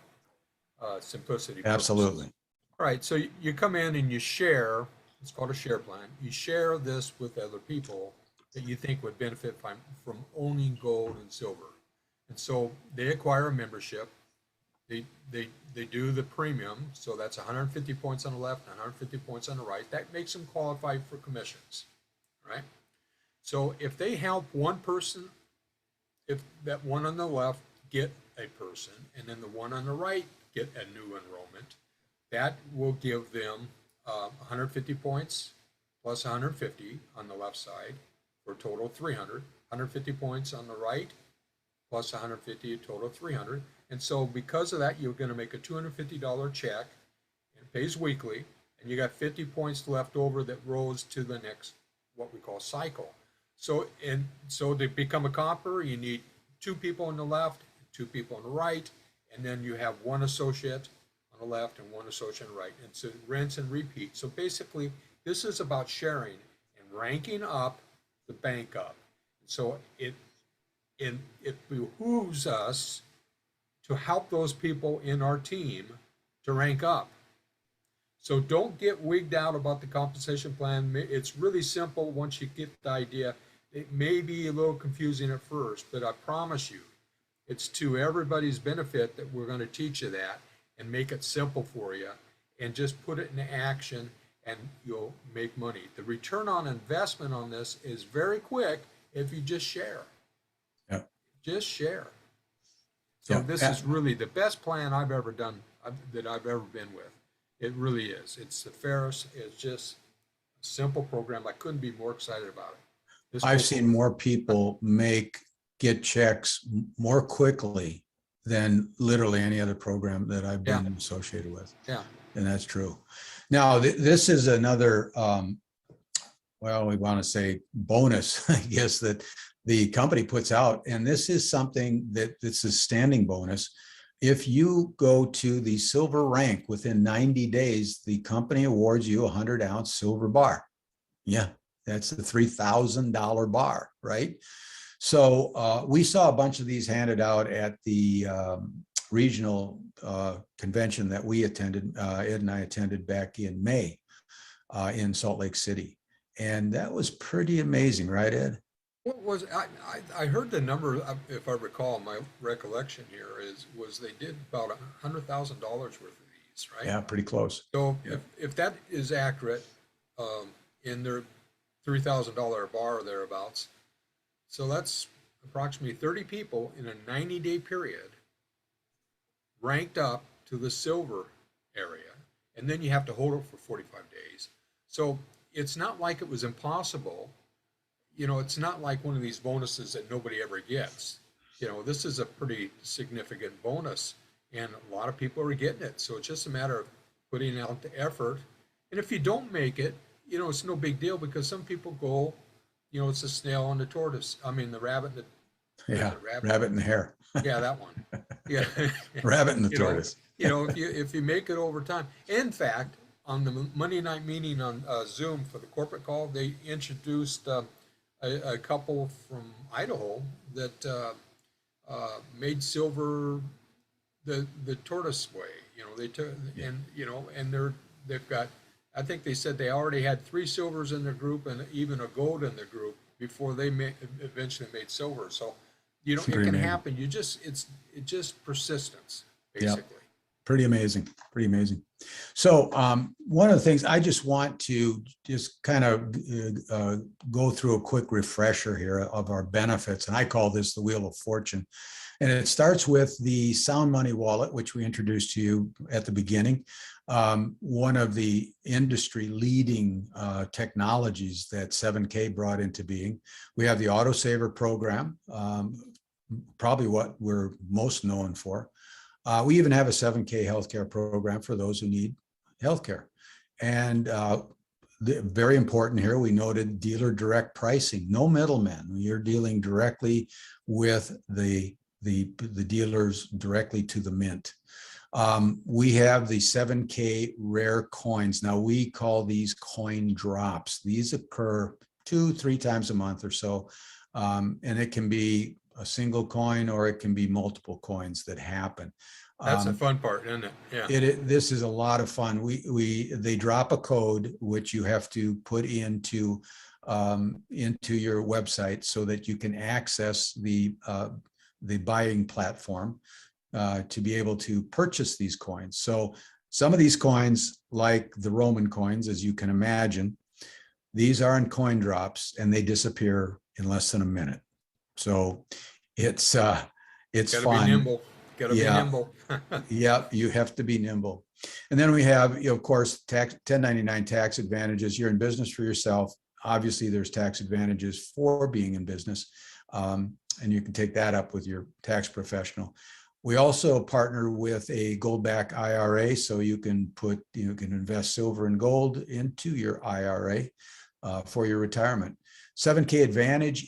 S1: simplicity purposes.
S2: Absolutely.
S1: All right, so you come in and you share, it's called a share plan. You share this with other people that you think would benefit from owning gold and silver. And so they acquire a membership. They do the premium, so that's 150 points on the left and 150 points on the right. That makes them qualified for commissions, right? So if they help one person, if that one on the left get a person, and then the one on the right get a new enrollment, that will give them 150 points plus 150 on the left side for a total of 300, 150 points on the right plus 150, a total of 300. And so because of that, you're going to make a $250 check, and it pays weekly, and you got 50 points left over that rolls to the next, what we call cycle. So to become a copper, you need 2 people on the left, 2 people on the right, and then you have 1 associate on the left and 1 associate on the right. And so rinse and repeat. So basically, this is about sharing and ranking up the bank up. So it behooves us to help those people in our team to rank up. So don't get wigged out about the compensation plan. It's really simple once you get the idea. It may be a little confusing at first, but I promise you, it's to everybody's benefit that we're going to teach you that and make it simple for you and just put it into action and you'll make money. The return on investment on this is very quick if you just share.
S2: Yeah.
S1: Just share. So
S2: Yeah.
S1: this is really the best plan I've ever done, that I've ever been with. It really is. It's the fairest. It's just a simple program. I couldn't be more excited about it.
S2: I've seen more people get checks more quickly than literally any other program that I've been associated with.
S1: Yeah.
S2: And that's true. Now, this is another, well, we want to say bonus, I guess, that the company puts out. And this is something that's a standing bonus. If you go to the silver rank within 90 days, the company awards you a 100-ounce silver bar. Yeah, that's the $3,000 bar, right? So we saw a bunch of these handed out at the regional convention that we attended, Ed and I attended back in May in Salt Lake City. And that was pretty amazing, right, Ed?
S1: What was I heard the number, if I recall, my recollection here was they did about $100,000 worth of these, right?
S2: Yeah, pretty close.
S1: So if that is accurate, in their $3,000 bar or thereabouts, so that's approximately 30 people in a 90-day period ranked up to the silver area, and then you have to hold it for 45 days. So it's not like it was impossible. You know, it's not like one of these bonuses that nobody ever gets. You know, this is a pretty significant bonus and a lot of people are getting it. So it's just a matter of putting out the effort. And if you don't make it, it's no big deal, because some people go, it's the snail and the tortoise. I mean, the rabbit and the
S2: Yeah,
S1: rabbit.
S2: rabbit and the hare.
S1: Yeah, that one. Yeah.
S2: Rabbit and the
S1: You know,
S2: tortoise.
S1: if you make it over time. In fact, on the Monday night meeting on Zoom for the corporate call, they introduced a couple from Idaho that made silver the tortoise way. They took and they've got. I think they said they already had 3 silvers in their group and even a gold in their group before they eventually made silver. So, it
S2: Pretty
S1: can
S2: amazing.
S1: happen. It's just persistence, basically.
S2: Pretty amazing. Pretty amazing. So one of the things I just want to just kind of go through a quick refresher here of our benefits, and I call this the Wheel of Fortune. And it starts with the Sound Money Wallet, which we introduced to you at the beginning. One of the industry leading technologies that 7K brought into being. We have the Autosaver program, probably what we're most known for. We even have a 7K healthcare program for those who need healthcare. And very important here, we noted dealer direct pricing, no middlemen. You're dealing directly with the dealers directly to the mint. We have the 7K rare coins. Now we call these coin drops. These occur 2-3 times a month or so. And it can be a single coin or it can be multiple coins that happen.
S1: That's the fun part, isn't it? Yeah.
S2: This is a lot of fun. They drop a code which you have to put into your website so that you can access the buying platform to be able to purchase these coins. So some of these coins, like the Roman coins, as you can imagine, these are in coin drops and they disappear in less than a minute. So it's
S1: Gotta
S2: fun.
S1: be nimble. Gotta be nimble.
S2: Yeah, you have to be nimble. And then we have, of course, 1099 tax advantages. You're in business for yourself. Obviously, there's tax advantages for being in business. And you can take that up with your tax professional. We also partner with a gold-backed IRA, so you can invest silver and gold into your IRA for your retirement. 7K Advantage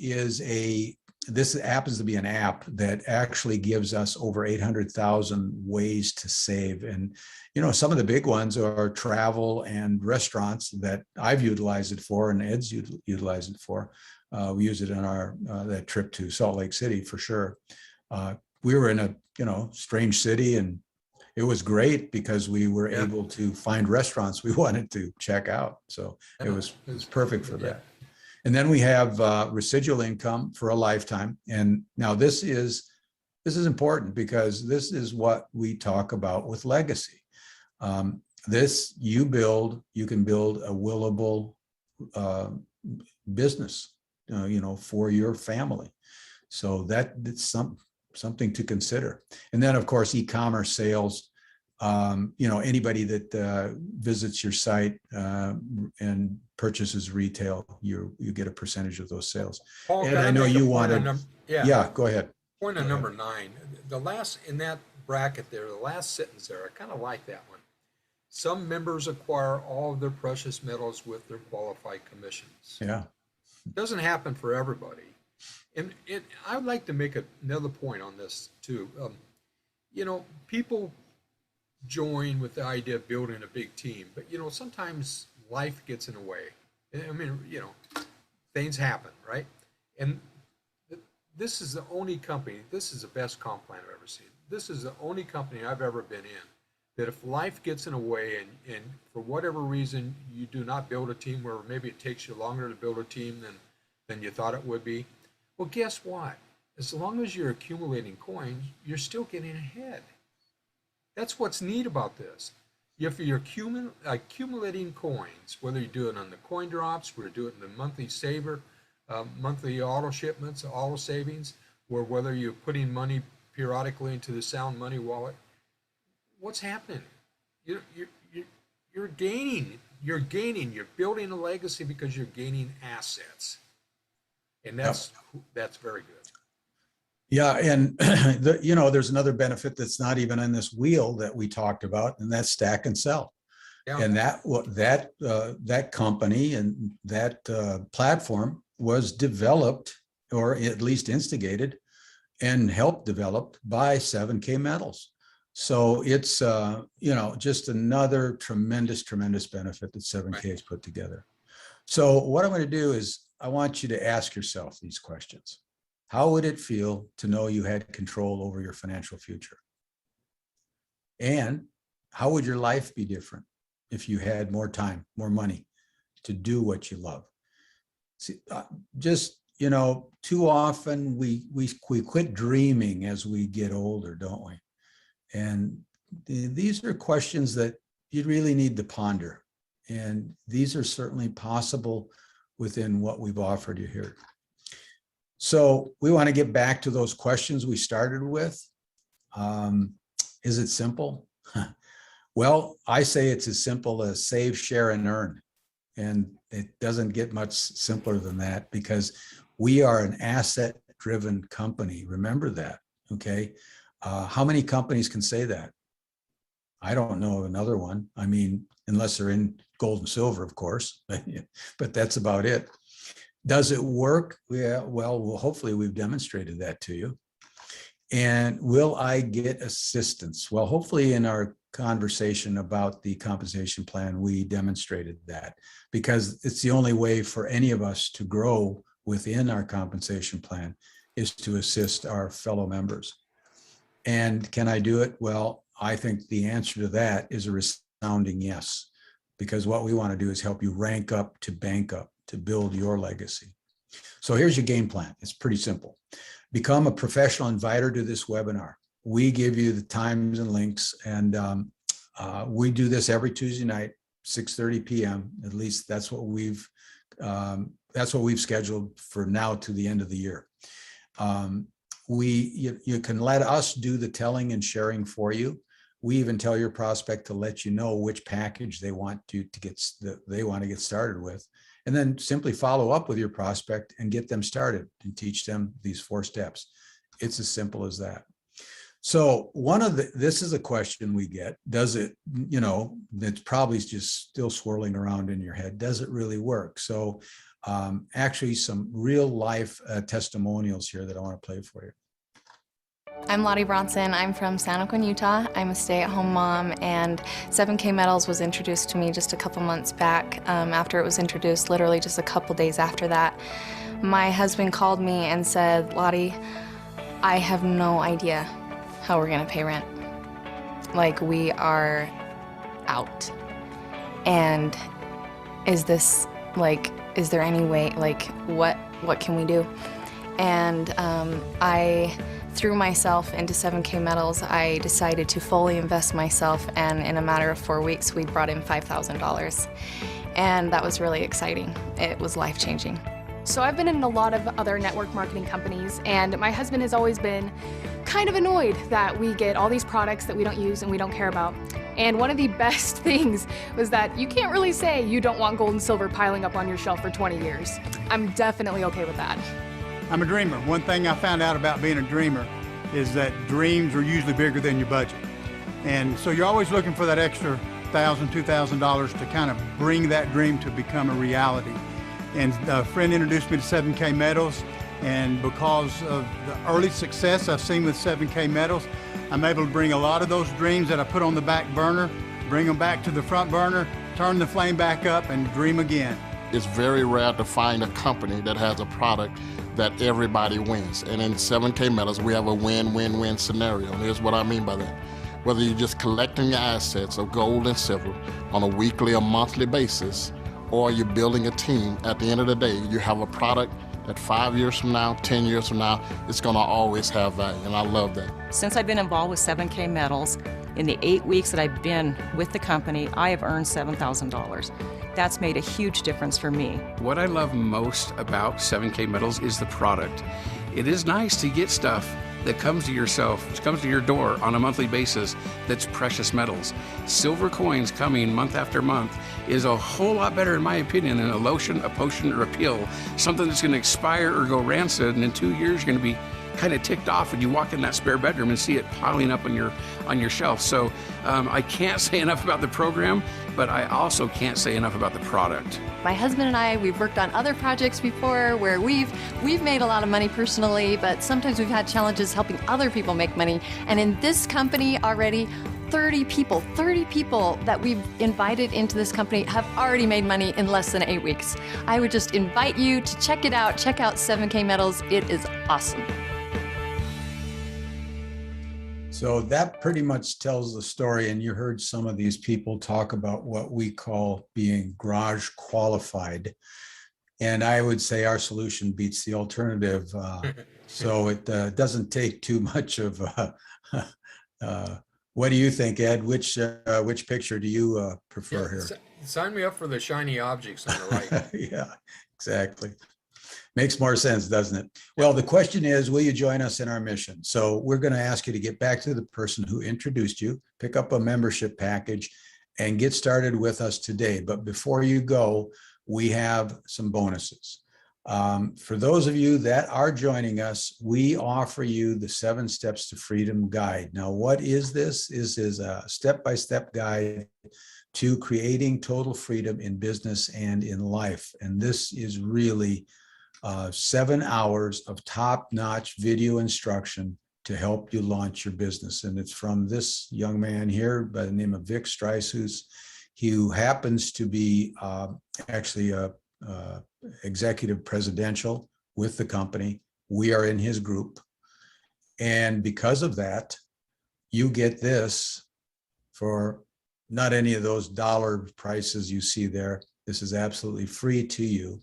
S2: this happens to be an app that actually gives us over 800,000 ways to save. And, some of the big ones are travel and restaurants that I've utilized it for and Ed's utilized it for. We use it on that trip to Salt Lake City for sure. We were in a, strange city, and it was great because we were able to find restaurants we wanted to check out. So it was perfect for that. And then we have residual income for a lifetime. And now this is important because this is what we talk about with legacy. You can build a willable business, for your family. So that's something to consider. And then of course, e-commerce sales, anybody that visits your site and purchases retail, you get a percentage of those sales.
S1: Paul,
S2: And I know you wanted, go ahead.
S1: Point on number 9, the last in that bracket there, the last sentence there, I kind of like that one. Some members acquire all of their precious metals with their qualified commissions.
S2: Yeah.
S1: It doesn't happen for everybody. And I would like to make another point on this too. People join with the idea of building a big team, but sometimes life gets in the way. I mean, things happen, right? And this is the only company, this is the best comp plan I've ever seen. This is the only company I've ever been in that if life gets in the way and for whatever reason you do not build a team, where maybe it takes you longer to build a team than you thought it would be, well, guess what? As long as you're accumulating coins, you're still getting ahead. That's what's neat about this. If you're accumulating coins, whether you do it on the coin drops, whether you do it in the monthly saver, monthly auto shipments, auto savings, or whether you're putting money periodically into the Sound Money Wallet, what's happening? You're gaining. You're building a legacy because you're gaining assets, and that's very good.
S2: Yeah, and there's another benefit that's not even in this wheel that we talked about, and that's stack and sell.
S1: Yeah.
S2: And that company and that platform was developed, or at least instigated and helped developed by 7K Metals. So it's just another tremendous benefit that 7K has put together. So what I'm going to do is I want you to ask yourself these questions. How would it feel to know you had control over your financial future? And how would your life be different if you had more time, more money to do what you love? See, too often we quit dreaming as we get older, don't we? And these are questions that you really need to ponder. And these are certainly possible within what we've offered you here. So we want to get back to those questions we started with. Is it simple? Well, I say it's as simple as save, share, and earn. And it doesn't get much simpler than that, because we are an asset-driven company. Remember that, okay? How many companies can say that? I don't know of another one. I mean, unless they're in gold and silver, of course, but that's about it. Does it work? Yeah, well, hopefully we've demonstrated that to you. And will I get assistance? Well, hopefully in our conversation about the compensation plan, we demonstrated that, because it's the only way for any of us to grow within our compensation plan is to assist our fellow members. And can I do it? Well, I think the answer to that is a resounding yes, because what we want to do is help you rank up to bank up to build your legacy. So here's your game plan. It's pretty simple. Become a professional inviter to this webinar. We give you the times and links, and we do this every Tuesday night, 6:30 p.m. At least that's what we've scheduled for now to the end of the year. You can let us do the telling and sharing for you. We even tell your prospect to let you know which package they want to get started with, and then simply follow up with your prospect and get them started and teach them these 4 steps. It's as simple as that. So this is a question we get. Does it, that's probably just still swirling around in your head. Does it really work? So actually some real life testimonials here that I want to play for you.
S8: I'm Lottie Bronson. I'm from San Joaquin, Utah. I'm a stay-at-home mom, and 7K Metals was introduced to me just a couple months back. After it was introduced, literally just a couple days after that, my husband called me and said, Lottie, I have no idea how we're gonna pay rent. Like, we are out. And is there any way, what can we do? And I threw myself into 7K Metals. I decided to fully invest myself, and in a matter of 4 weeks, we brought in $5,000. And that was really exciting. It was life-changing.
S9: So I've been in a lot of other network marketing companies, and my husband has always been kind of annoyed that we get all these products that we don't use and we don't care about. And one of the best things was that you can't really say you don't want gold and silver piling up on your shelf for 20 years. I'm definitely okay with that.
S10: I'm a dreamer. One thing I found out about being a dreamer is that dreams are usually bigger than your budget. And so you're always looking for that extra $1,000, $2,000 to kind of bring that dream to become a reality. And a friend introduced me to 7K Metals, and because of the early success I've seen with 7K Metals, I'm able to bring a lot of those dreams that I put on the back burner, bring them back to the front burner, turn the flame back up, and dream again.
S11: It's very rare to find a company that has a product that everybody wins. And in 7K Metals, we have a win-win-win scenario. And here's what I mean by that. Whether you're just collecting your assets of gold and silver on a weekly or monthly basis, or you're building a team, at the end of the day, you have a product that 5 years from now, 10 years from now, it's gonna always have value, and I love that.
S12: Since I've been involved with 7K Metals, in the 8 weeks that I've been with the company, I have earned $7,000. That's made a huge difference for me.
S13: What I love most about 7K Metals is the product. It is nice to get stuff that comes to your door on a monthly basis that's precious metals. Silver coins coming month after month is a whole lot better, in my opinion, than a lotion, a potion, or a pill. Something that's gonna expire or go rancid, and in 2 years you're gonna be kind of ticked off when you walk in that spare bedroom and see it piling up on your shelf. So I can't say enough about the program, but I also can't say enough about the product.
S14: My husband and I, we've worked on other projects before where we've made a lot of money personally, but sometimes we've had challenges helping other people make money. And in this company already, 30 people that we've invited into this company have already made money in less than 8 weeks. I would just invite you to check it out. Check out 7K Metals. It is awesome.
S2: So that pretty much tells the story. And you heard some of these people talk about what we call being garage qualified. And I would say our solution beats the alternative. So it doesn't take too much of what do you think, Ed? Which picture do you prefer here?
S1: Sign me up for the shiny objects on the right.
S2: Yeah, exactly. Makes more sense, doesn't it? Well, the question is, will you join us in our mission? So we're going to ask you to get back to the person who introduced you, pick up a membership package, and get started with us today. But before you go, we have some bonuses. For those of you that are joining us, we offer you the 7 Steps to Freedom Guide. Now, what is this? This is a step-by-step guide to creating total freedom in business and in life. And this is really 7 hours of top-notch video instruction to help you launch your business. And it's from this young man here by the name of Vic Strice, who happens to be actually a executive presidential with the company. We are in his group. And because of that, you get this for not any of those dollar prices you see there. This is absolutely free to you.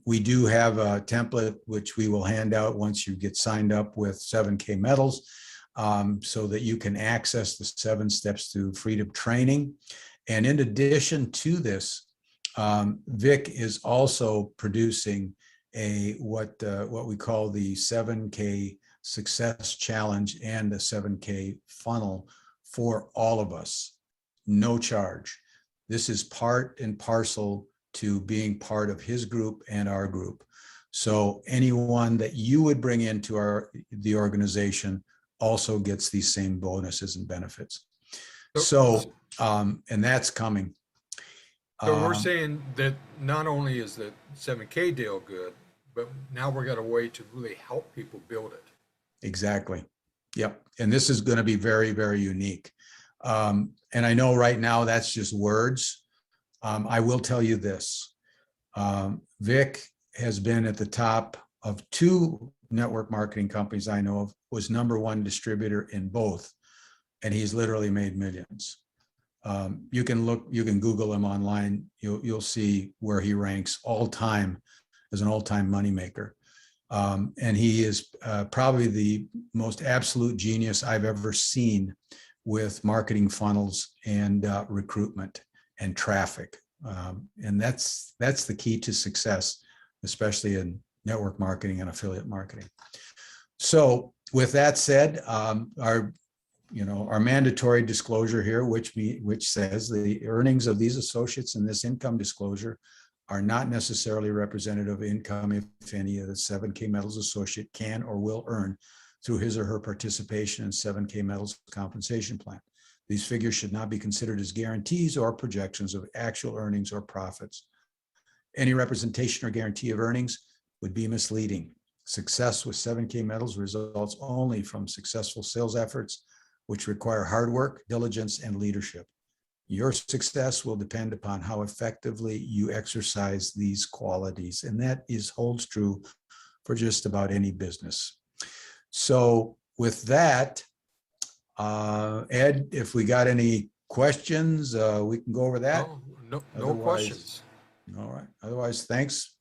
S2: We do have a template which we will hand out once you get signed up with 7K Metals, so that you can access the 7 Steps to Freedom training. And in addition to this, Vic is also producing what we call the 7K Success Challenge and the 7K Funnel for all of us, no charge. This is part and parcel to being part of his group and our group. So anyone that you would bring into the organization also gets these same bonuses and benefits. So, and that's coming.
S1: So we're saying that not only is the 7K deal good, but now we're got a way to really help people build it.
S2: Exactly. Yep. And this is going to be very, very unique. And I know right now that's just words. I will tell you this. Vic has been at the top of 2 network marketing companies I know of, was #1 distributor in both. And he's literally made millions. You can Google him online. You'll see where he ranks all time as an all-time moneymaker. And he is probably the most absolute genius I've ever seen with marketing funnels and recruitment and traffic. And that's the key to success, especially in network marketing and affiliate marketing. So with that said, our mandatory disclosure here, which says the earnings of these associates in this income disclosure are not necessarily representative of income, if any, of the 7K Metals associate can or will earn through his or her participation in 7K Metals compensation plan. These figures should not be considered as guarantees or projections of actual earnings or profits. Any representation or guarantee of earnings would be misleading. Success with 7K Metals results only from successful sales efforts, which require hard work, diligence, and leadership. Your success will depend upon how effectively you exercise these qualities, and that holds true for just about any business. So with that, Ed, if we got any questions, we can go over that.
S1: No questions.
S2: All right. Otherwise, thanks